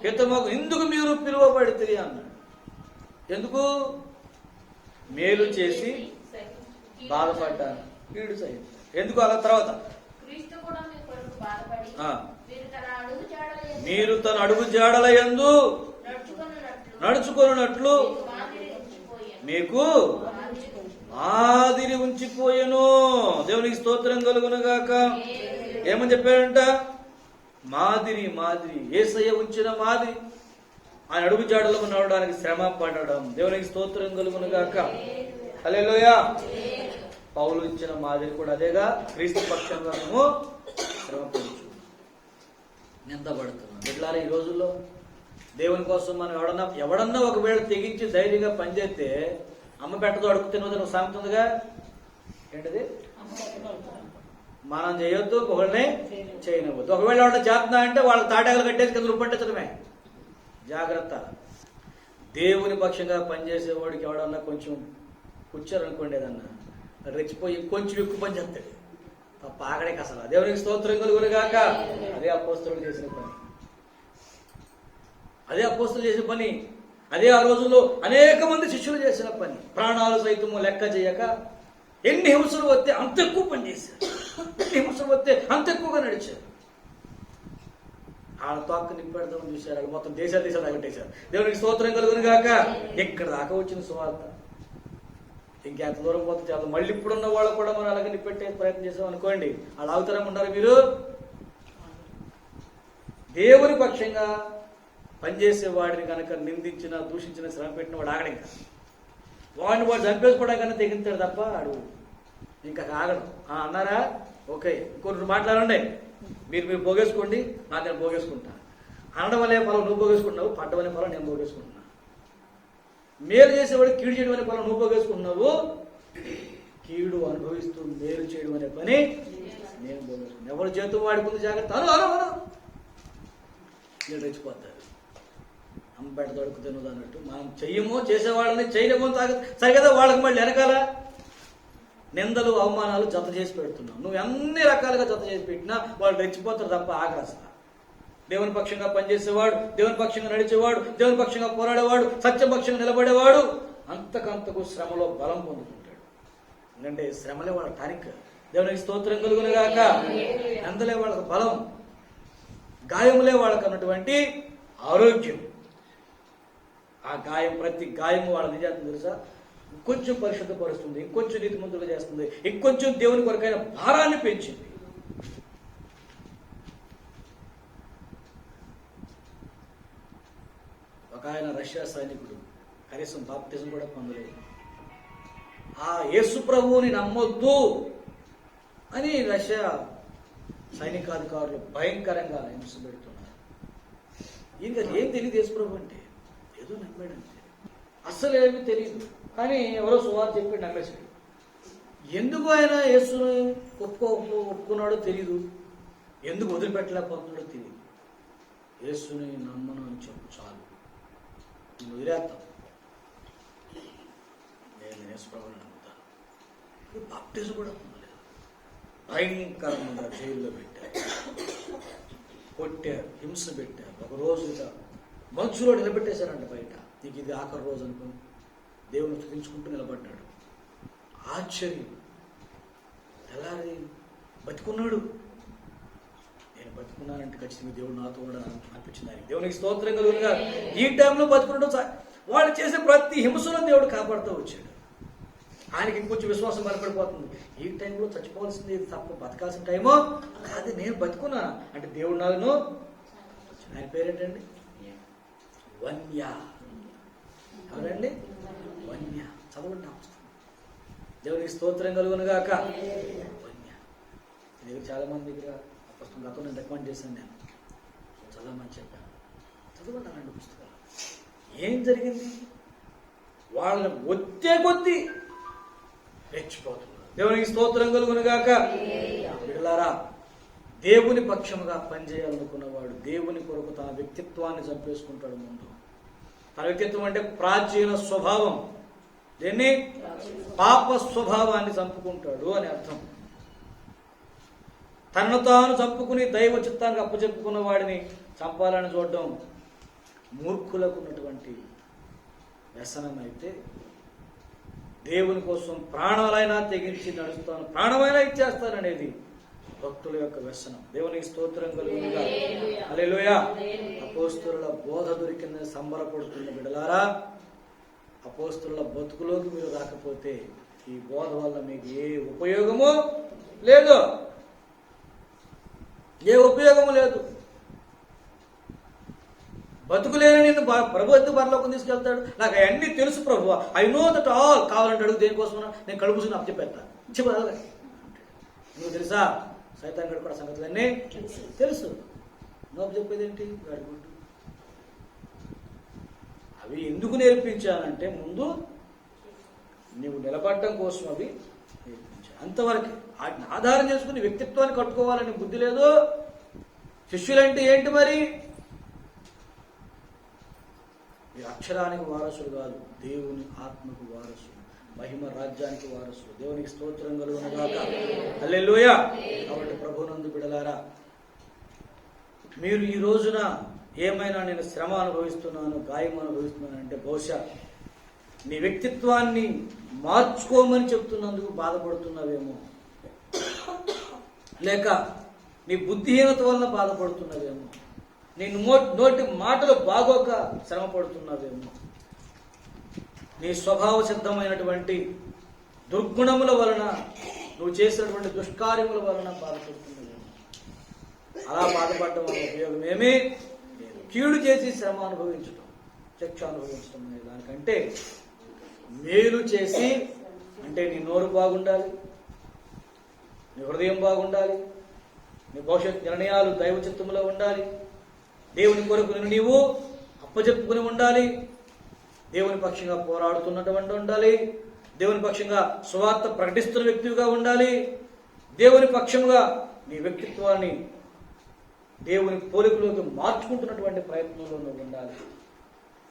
హితమగు. ఇందుకు మీరు పిలువబడితే అన్నాడు. ఎందుకు? మేలు చేసి బాధపడ్డాను, కీడు సహించాను. ఎందుకు? అలా తర్వాత మీరు తన అడుగు జాడల యందు నడుచుకొనున్నట్లు మీకు మాదిరి ఉంచిపోయెను. దేవునికి స్తోత్రం కలుగునుగాక. ఏమని చెప్పాడంట? మాదిరి. యేసయ్య ఉంచిన మాదిరి. ఆయన అడుగు జాడలకు నడవడానికి శ్రమ పడడం. దేవునికి స్తోత్రం కలుగునుగాక. హల్లెలూయా. పౌలు ఇచ్చిన మాదిరి కూడా అదేగా. క్రీస్తు పక్షంగా మేము శ్రమ పడుచు నిందపడుతున్నాం. ఇట్లా ఈ రోజుల్లో దేవుని కోసం మనం ఎవడన్నా ఒకవేళ తెగించి ధైర్యంగా పనిచేస్తే అమ్మ పెట్టదో అడుగు తినవద్దు సామెత ఉందిగా. ఏంటిది? మనం చేయొద్దు, ఒకళ్ళని చేయనివ్వద్దు. ఒకవేళ వాళ్ళ చేస్తున్నా అంటే వాళ్ళకి తాటాకులు కట్టేసి కింద రుప్పంటించడమే. జాగ్రత్త. దేవుని పక్షంగా పనిచేసేవాడికి ఎవడన్నా కొంచెం కూర్చోరనుకోండి, ఏదన్నా రెచ్చిపోయి కొంచెం ఎక్కువ పని చేస్తాడు. పాకడేకి అసలు. దేవునికి స్తోత్రం కలుగునుగాక. అదే అపోస్తలుడు చేసిన పని. అదే ఆ రోజుల్లో అనేక మంది శిష్యులు చేసిన పని. ప్రాణాలు సైతము లెక్క చేయక ఎన్ని హింసలు వస్తే అంత ఎక్కువ పని చేశారు. ఎన్ని హింసలు వస్తే అంత ఎక్కువగా నడిచారు. వాళ్ళ తోక నింపెడదామని చూశారు. వాళ్ళు మొత్తం దేశాలు తగట్టేశారు. దేవునికి స్తోత్రం కలుగునుగాక. ఇక్కడ దాకా వచ్చిన సువార్త ఇంకెంత దూరం పోతే చాలా. మళ్ళీ ఇప్పుడున్న వాళ్ళు కూడా మనం అలాగే నిప్పెట్టే ప్రయత్నం చేసాం అనుకోండి, వాళ్ళు ఆగుతారనుకుంటారు మీరు? దేవుని పక్షంగా పనిచేసే వాడిని కనుక నిందించిన, దూషించిన, శ్రమ పెట్టిన వాడు ఆగడం. ఇంకా వాడు చంపేసుకోవడానికన్నా తెగించాడు తప్ప వాడు ఇంకా ఆగడం. అన్నారా? ఓకే, ఇంకొన్ని మాట్లాడండి. మీరు పోగేసుకోండి, నేను పోగేసుకుంటా. అనడం వల్లే ఫలం నువ్వు పోగేసుకుంటున్నావు, పడ్డం అనే ఫలం నేను పోగేసుకుంటున్నా. మేలు చేసేవాడు కీడు చేయడం అనే ఫలం నువ్వు పోగేసుకుంటున్నావు. కీడు అనుభవిస్తూ మేలు చేయడం అనే పని నేను పోగేసుకున్నాను. ఎవరు చేతు వాడుకుంది జాగ్రత్త. నేను రెచ్చిపోతారు. అమ్మబెట్ట దొడుకు తినదు అన్నట్టు మనం చెయ్యమో చేసేవాళ్ళని చేయలేమో సరిగదా. వాళ్ళకి మళ్ళీ వెనకాల నిందలు, అవమానాలు జత చేసి పెడుతున్నావు. నువ్వు అన్ని రకాలుగా జత చేసి పెట్టినా వాళ్ళు రెచ్చిపోతారు తప్ప ఆగరు అసలు. దేవుని పక్షంగా పనిచేసేవాడు, దేవుని పక్షంగా నడిచేవాడు, దేవుని పక్షంగా పోరాడేవాడు, సత్యపక్షంగా నిలబడేవాడు అంతకంతకు శ్రమలో బలం పొందుతుంటాడు. ఎందుకంటే శ్రమలే వాళ్ళ టానిక్. దేవునికి స్తోత్రం కలుగునుగాక. నిందలే వాళ్ళకు బలం, గాయములే వాళ్ళకు అన్నటువంటి ఆరోగ్యం. ఆ గాయం, ప్రతి గాయము వాళ్ళ నిజాన్ని తెలుసా, ఇంకొంచెం పరిశుద్ధపరుస్తుంది, ఇంకొంచెం నీతిమంతులుగా చేస్తుంది, ఇంకొంచెం దేవుని కొరకైన భారాన్ని పెంచింది. ఒక ఆయన రష్యా సైనికుడు, కనీసం బాప్తిజం కూడా పొందలేదు. ఆ యేసు ప్రభువుని నమ్మొద్దు అని రష్యా సైనికాధికారులు భయంకరంగా హింస పెడుతున్నారు. ఇంకా ఏం తెలియదు యేసు ప్రభు అంటే, ఏదో నమ్మాడంతే, అస్సలు ఏమీ తెలియదు. కానీ ఎవరో సువార్త చెప్పి నమ్మేశాడు. ఎందుకు ఆయన యేసుని ఒప్పుకున్నాడో తెలియదు, ఎందుకు వదిలిపెట్టలేకపోతున్నాడో తెలియదు. యేసుని నమ్మను అని చెప్పు చాలు, నేను వదిలేస్తాను, నేను యేసు ప్రభువుని నమ్ముతాను. బాప్టిజం కూడా పొందలేదు. భయంకరంగా జైల్లో పెట్టారు, కొట్టారు, హింస పెట్టారు. ఒక రోజు మంచులో నిలబెట్టేశారంట బయట. నీకు ఇది ఆఖరి రోజు అనుకుని దేవుని స్తుతించుకుంటూ నిలబడ్డాడు. ఆశ్చర్యం. తెల్లారి బతికున్నాడు. నేను బతుకున్నానంటే ఖచ్చితంగా దేవుడు నాతో కూడా అనిపించింది ఆయనకి. దేవునికి స్తోత్రం కలుగునుగా. ఈ టైంలో బతుకున్నాడు. వాళ్ళు చేసే ప్రతి హింసలో దేవుడు కాపాడుతూ వచ్చాడు. ఆయనకి ఇంకొంచెం విశ్వాసం బలపడిపోతుంది. ఈ టైంలో చచ్చిపోవాల్సింది తప్ప బతకాల్సిన టైమో కాదు, నేను బతుకున్నా అంటే దేవుడు నాలుగు. ఆయన పేరేంటండి? వన్య. ఎవరండి? వన్య. చదవండి. దేవునికి స్తోత్రం కలుగునుగాక. వన్య దగ్గర చాలా మంది దగ్గర పుస్తకం గతం నేను రికమెండ్ చేశాను. నేను చదవమని చెప్పాను. చదవండి అలాంటి పుస్తకాలు. ఏం జరిగింది? వాళ్ళని వచ్చే కొద్దీ రెచ్చిపోతున్నారు. దేవునికి స్తోత్రం కలుగునుగాక. బిడ్డలారా, దేవుని పక్షముగా పనిచేయాలనుకున్నవాడు దేవుని కొరకు తన వ్యక్తిత్వాన్ని చంపేసుకుంటాడు. ముందు తన వ్యక్తిత్వం అంటే ప్రాచీన స్వభావం, దీన్ని పాప స్వభావాన్ని చంపుకుంటాడు అని అర్థం. తనను తాను చంపుకుని దైవ చిత్తానికి అప్పచెప్పుకున్న వాడిని చంపాలని చూడడం మూర్ఖులకు ఉన్నటువంటి వ్యసనం. అయితే దేవుని కోసం ప్రాణాలైనా తెగించి నడుస్తాను, ప్రాణమైనా ఇచ్చేస్తాననేది భక్తుల యొక్క వ్యసనం. దేవునికి స్తోత్రం కలుగునుగా. హల్లెలూయా. అపోస్తలుల బోధ దొరికిందని సంబరపడుతున్న బిడ్డలారా, అపోస్తలుల బతుకులోకి మీరు రాకపోతే ఈ బోధ వల్ల మీకు ఏ ఉపయోగము లేదు, ఏ ఉపయోగము లేదు. బతుకులేని నిన్ను ప్రభు ఎందుకు పరలోకం తీసుకెళ్తాడు? నాకు అవన్నీ తెలుసు ప్రభు, ఐ నో దట్ ఆల్. కావాలంటే అడుగు, దేనికోసం నేను కడుపుసుకుని అప్పచెప్పెడతాను. చెప్పాలి. నువ్వు తెలుసా సైతాన్ గడు కూడా సంగతులన్నీ తెలుసు. నువ్వు చెప్పేది ఏంటి? గడుగుంటు. అవి ఎందుకు నేర్పించానంటే ముందు నువ్వు నిలబడటం కోసం అవి నేర్పించాను, అంతవరకు. వాటిని ఆధారం చేసుకుని వ్యక్తిత్వాన్ని కట్టుకోవాలని బుద్ధి లేదు. శిష్యులంటే ఏంటి మరి? మీరు అక్షరానికి వారసులు కాదు, దేవుని ఆత్మకు వారసులు, మహిమ రాజ్యానికి వారసులు. దేవునికి స్తోత్రం కలుగునుగాక. హల్లెలూయా. కాబట్టి ప్రభునందు బిడలారా, మీరు ఈ రోజున ఏమైనా నేను శ్రమ అనుభవిస్తున్నాను, గాయం అనుభవిస్తున్నాను అంటే బహుశా నీ వ్యక్తిత్వాన్ని మార్చుకోమని చెప్తున్నందుకు బాధపడుతున్నావేమో, లేక నీ బుద్ధిహీనత వలన బాధపడుతున్నావేమో, నీ నోటి మాటలు బాగోక శ్రమ పడుతున్నావేమో, నీ స్వభావ సిద్ధమైనటువంటి దుర్గుణముల వలన, నువ్వు చేసినటువంటి దుష్కార్యముల వలన బాధపడుతున్నావేమో. అలా బాధపడటం వల్ల ఉపయోగం ఏమీ లేదు. కీడు చేసి శ్రమ అనుభవించడం, శిక్ష అనుభవించడం అనే దానికంటే మేలు చేసి, అంటే నీ నోరు బాగుండాలి, నీ హృదయం బాగుండాలి, నీ భవిష్యత్ నిర్ణయాలు దైవ చిత్తములో ఉండాలి, దేవుని కొరకు నీవు అప్పచెప్పుకుని ఉండాలి, దేవుని పక్షంగా పోరాడుతున్నటువంటి ఉండాలి, దేవుని పక్షంగా సువార్త ప్రకటిస్తున్న వ్యక్తిగా ఉండాలి, దేవుని పక్షంగా నీ వ్యక్తిత్వాన్ని దేవుని పోలికలోకి మార్చుకుంటున్నటువంటి ప్రయత్నంలో నువ్వు ఉండాలి.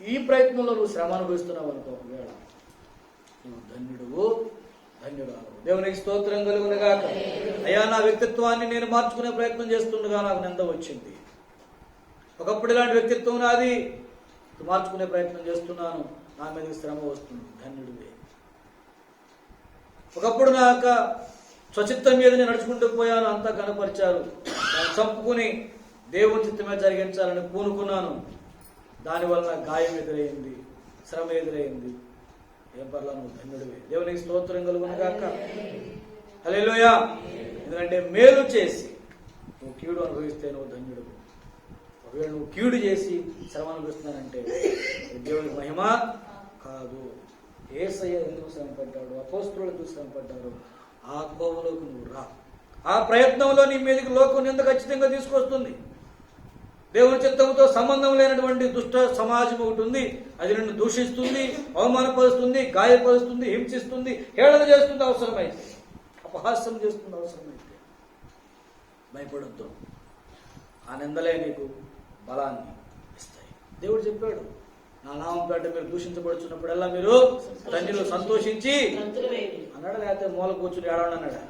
ఈ ప్రయత్నంలో నువ్వు శ్రమ అనుభవిస్తున్నావు అనుకో, ఒకవేళ నువ్వు ధన్యుడువు, ధన్యురాలు. దేవునికి స్తోత్రం కలుగునుగాక. అయ్యా, నా వ్యక్తిత్వాన్ని నేను మార్చుకునే ప్రయత్నం చేస్తుండగా నాకు నింద వచ్చింది. ఒకప్పుడు ఇలాంటి వ్యక్తిత్వం నాది, మార్చుకునే ప్రయత్నం చేస్తున్నాను, నా మీదకి శ్రమ వస్తుంది. ధన్యుడివే. ఒకప్పుడు నా యొక్క స్వచిత్తం మీద నేను నడుచుకుంటూ పోయాను, అంతా కనపరిచారు, దాన్ని చంపుకుని దేవుని చిత్తమే జరిగించాలని పూనుకున్నాను. దానివల్ల గాయం ఎదురైంది, శ్రమ ఎదురైంది. ఏం పర్లా, నువ్వు ధన్యుడివే. దేవునికి స్తోత్రం కలుగునుగాక. హల్లెలూయా. ఎందుకంటే మేలు చేసి నువ్వు కీడు అనుభవిస్తే నువ్వు ధన్యుడు. ఒకవేళ నువ్వు కీడు చేసి శ్రమ అనుభవిస్తున్నానంటే దేవునికి మహిమ కాదు. యేసయ్య ఎందుకు శ్రమపడ్డాడు, అపోస్తలులు ఎందుకు శ్రమపడ్డారు, ఆ కోవలోకి నువ్వు రా. ఆ ప్రయత్నంలో నీ మీదకి లోకం నింద ఖచ్చితంగా తీసుకొస్తుంది. దేవుని చిత్తంతో సంబంధం లేనటువంటి దుష్ట సమాజం ఒకటి ఉంది. అది నిన్ను దూషిస్తుంది, అవమానపరుస్తుంది, గాయపరుస్తుంది, హింసిస్తుంది, హేళన చేస్తుంది, అవసరమైతే అపహాస్యం చేస్తుంది. అవసరమైతే భయపడొద్దు. ఆ నిందలే నీకు బలాన్ని ఇస్తాయి. దేవుడు చెప్పాడు, నా నామం పేట మీరు దూషించబడుచున్నప్పుడల్లా మీరు ధన్యులు, సంతోషించి అన్నాడు. లేకపోతే మూల కూర్చుని ఏడవండి అన్నాడా?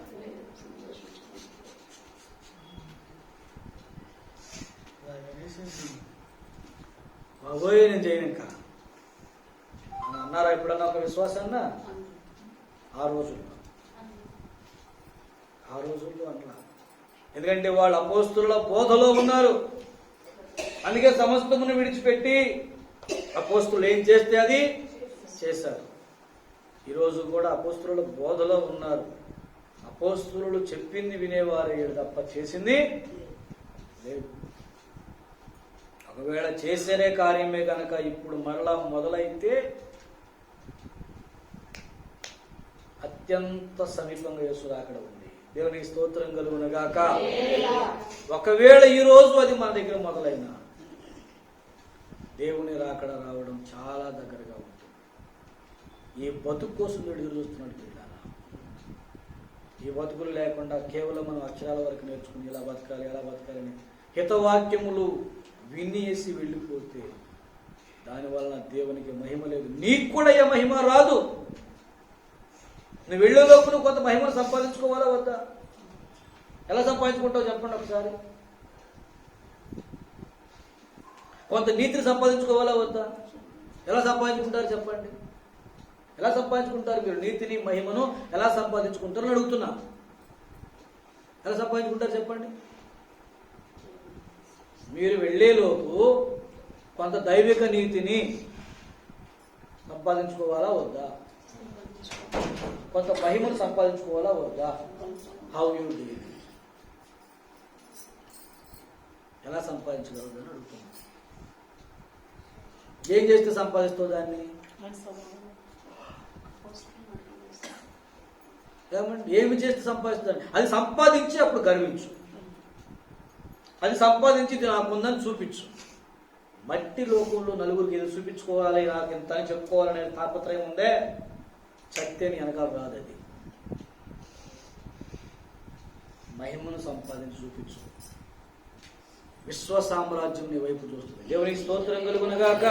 బాబోయ్ నేను చేయను ఇంకా అన్నారా ఎప్పుడన్నా ఒక విశ్వాసాన్న? ఆ రోజుల్లో అట్లా. ఎందుకంటే వాళ్ళు అపోస్తలుల బోధలో ఉన్నారు. అందుకే సమస్తమును విడిచిపెట్టి అపోస్తలులు ఏం చేస్తే అది చేశారు. ఈరోజు కూడా అపోస్తలుల బోధలో ఉన్నారు. అపోస్తలులు చెప్పింది వినేవారు తప్ప చేసింది లేదు. ఒకవేళ చేసేనే కార్యమే కనుక ఇప్పుడు మరలా మొదలైతే అత్యంత సమీపంగా యేసు రాకడ ఉంది. దేవునికి స్తోత్రం కలుగునుగాక. ఒకవేళ ఈ రోజు అది మన దగ్గర మొదలైనా దేవుని రాకడ రావడం చాలా దగ్గరగా ఉంటుంది. ఈ బతుకు కోసం ఎదురు చూస్తున్నాడు పిల్లల. ఈ బతుకులు లేకుండా కేవలం మనం అక్షరాల వరకు నేర్చుకుని ఎలా బతకాలి అని హితవాక్యములు వినేసి వెళ్ళిపోతే దానివలన దేవునికి మహిమ లేదు, నీకు కూడా ఏ మహిమ రాదు. నువ్వు వెళ్ళేలోపు నువ్వు కొంత మహిమను సంపాదించుకోవాలా వద్దా? ఎలా సంపాదించుకుంటావు చెప్పండి ఒకసారి. కొంత నీతిని సంపాదించుకోవాలా వద్దా? ఎలా సంపాదించుకుంటారు చెప్పండి. ఎలా సంపాదించుకుంటారు మీరు నీతిని మహిమను ఎలా సంపాదించుకుంటారని అడుగుతున్నా. ఎలా సంపాదించుకుంటారు చెప్పండి. మీరు వెళ్ళేలోపు కొంత దైవిక నీతిని సంపాదించుకోవాలా వద్దా? కొంత మహిమను సంపాదించుకోవాలా వద్దా? How you do it? ఎలా సంపాదించగలదు అని అడుగుతున్నా. ఏం చేస్తే సంపాదిస్తావు దాన్ని? ఏమండి, ఏమి చేస్తే సంపాదిస్తాను? అది సంపాదించి అప్పుడు గర్వించు, అది సంపాదించి ఇది నాకుందని చూపించు. మట్టి లోకంలో నలుగురికి ఇది చూపించుకోవాలి, నాకు ఇంత అని చెప్పుకోవాలనే తాపత్రయం ఉందే, శక్తి అని వెనకాల రాదు. అది మహిమను సంపాదించి చూపించు. విశ్వ సామ్రాజ్యం నీ వైపు చూస్తుంది. దేవునికి స్తోత్రం కలుగునగాక.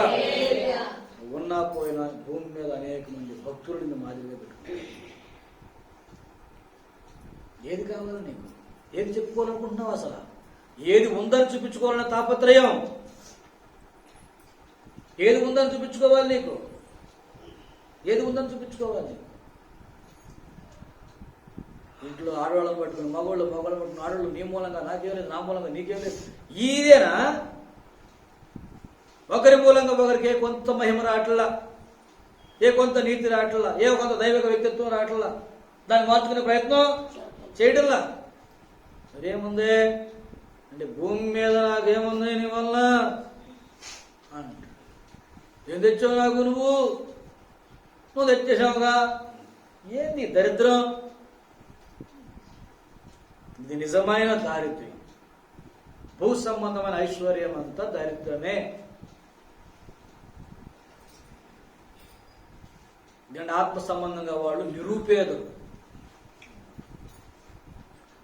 ఉన్నా పోయినా భూమి మీద అనేక మంది భక్తులని మాదిరిగా పెట్టుకుంటారు. ఏది కావాలని నీకు? ఏది చెప్పుకోవాలనుకుంటున్నావు? అసలు ఏది ఉందని చూపించుకోవాలన్న తాపత్రయం, ఏది ఉందని చూపించుకోవాలి నీకు? ఏది ఉందని చూపించుకోవాలి? ఇంట్లో ఆడవాళ్ళని పట్టుకుని మగవాళ్ళు పట్టుకుని ఆడవాళ్ళు నీ మూలంగా నాకేం లేదు, నా మూలంగా నీకేం లేదు. ఇదేనా? ఒకరి మూలంగా ఒకరికి ఏ కొంత మహిమ రావట్లా, ఏ కొంత నీతి రావట్లా, ఏ కొంత దైవిక వ్యక్తిత్వం రావట్లా, దాన్ని మార్చుకునే ప్రయత్నం చేయడంలా. మరేముంది అంటే భూమి మీద నాకేముంది నీ వల్ల అంట. ఏం తెచ్చావు నాకు? నువ్వు తెచ్చేసావుగా. ఏంది దరిద్రం? ఇది నిజమైన దారిద్ర్యం. భూ సంబంధమైన ఐశ్వర్యం అంతా దారిద్ర్యమే. ఎందుకంటే ఆత్మ సంబంధంగా వాళ్ళు నిరుపేదలు.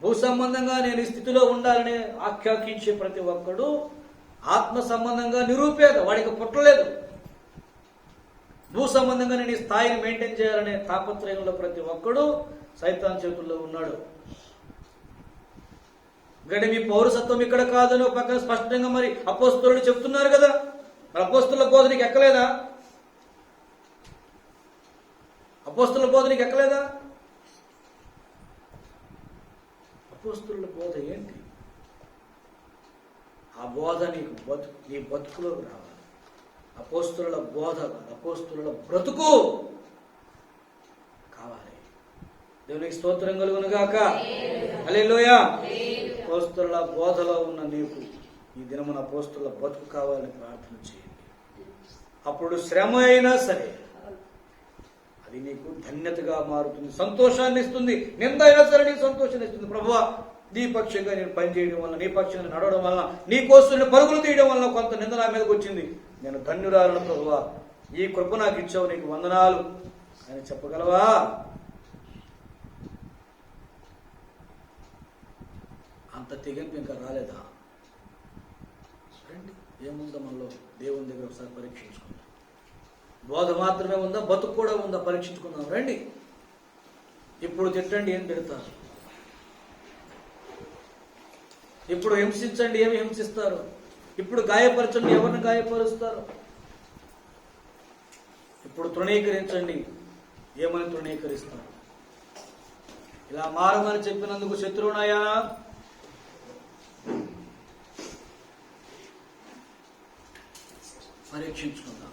భూ సంబంధంగా నేను ఈ స్థితిలో ఉండాలని ఆఖ్యాకించే ప్రతి ఒక్కడు ఆత్మ సంబంధంగా నిరుపేద, వాడికి పుట్టలేదు. భూ సంబంధంగా నేను ఈ స్థాయిని మెయింటైన్ చేయాలనే తాపత్రయంలో ప్రతి ఒక్కడు సైతాన్ చేతుల్లో ఉన్నాడు. ఎందుకంటే మీ పౌరసత్వం ఇక్కడ కాదని ఒక పక్కన స్పష్టంగా మరి అపోస్తలులు చెప్తున్నారు కదా. మరి అపోస్తలుల బోధ నీకు ఎక్కలేదా? అపోస్తలుల బోధ నీకు ఎక్కలేదా? అపోస్తలుల బోధ ఏంటి? ఆ బోధ నీకు నీ బతుకులోకి రావాలి. అపోస్తలుల బోధ, అపోస్తలుల బ్రతుకు కావాలి. దేవునికి స్తోత్రం కలుగునుగాక. హల్లెలూయా. అపోస్తలుల బోధలో ఉన్న నీకు ఈ దినమున అపోస్తలుల బతుకు కావాలని ప్రార్థన చేయండి. అప్పుడు శ్రమ అయినా సరే అది నీకు ధన్యతగా మారుతుంది, సంతోషాన్ని ఇస్తుంది. నింద అయినా సరే నీకు సంతోషాన్ని ఇస్తుంది. ప్రభువా, నీ పక్షంగా నేను పనిచేయడం వల్ల, నీ పక్షంగా నడవడం వల్ల, నీ కోసం పరుగులు తీయడం వల్ల కొంత నింద నా మీదకి వచ్చింది. నేను ధన్యురాలను ప్రభువా, ఈ కృప నాకు ఇచ్చావు, నీకు వందనాలు అని చెప్పగలవా? అంత తెగింపు ఇంకా రాలేదా? రండి, ఏముందో మనలో దేవుని దగ్గర ఒకసారి పరీక్షించుకుందాం. బోధ మాత్రమే ఉందా, బతుకు కూడా ఉందా? పరీక్షించుకుందాం రండి. ఇప్పుడు తిట్టండి, ఏం తిడతారు? ఇప్పుడు హింసించండి, ఏమి హింసిస్తారు? ఇప్పుడు గాయపరచండి, ఎవరిని గాయపరుస్తారు? ఇప్పుడు తృణీకరించండి, ఏమని తృణీకరిస్తారు? ఇలా మారమని చెప్పినందుకు శత్రువునాయా? పరీక్షించుకుందాం.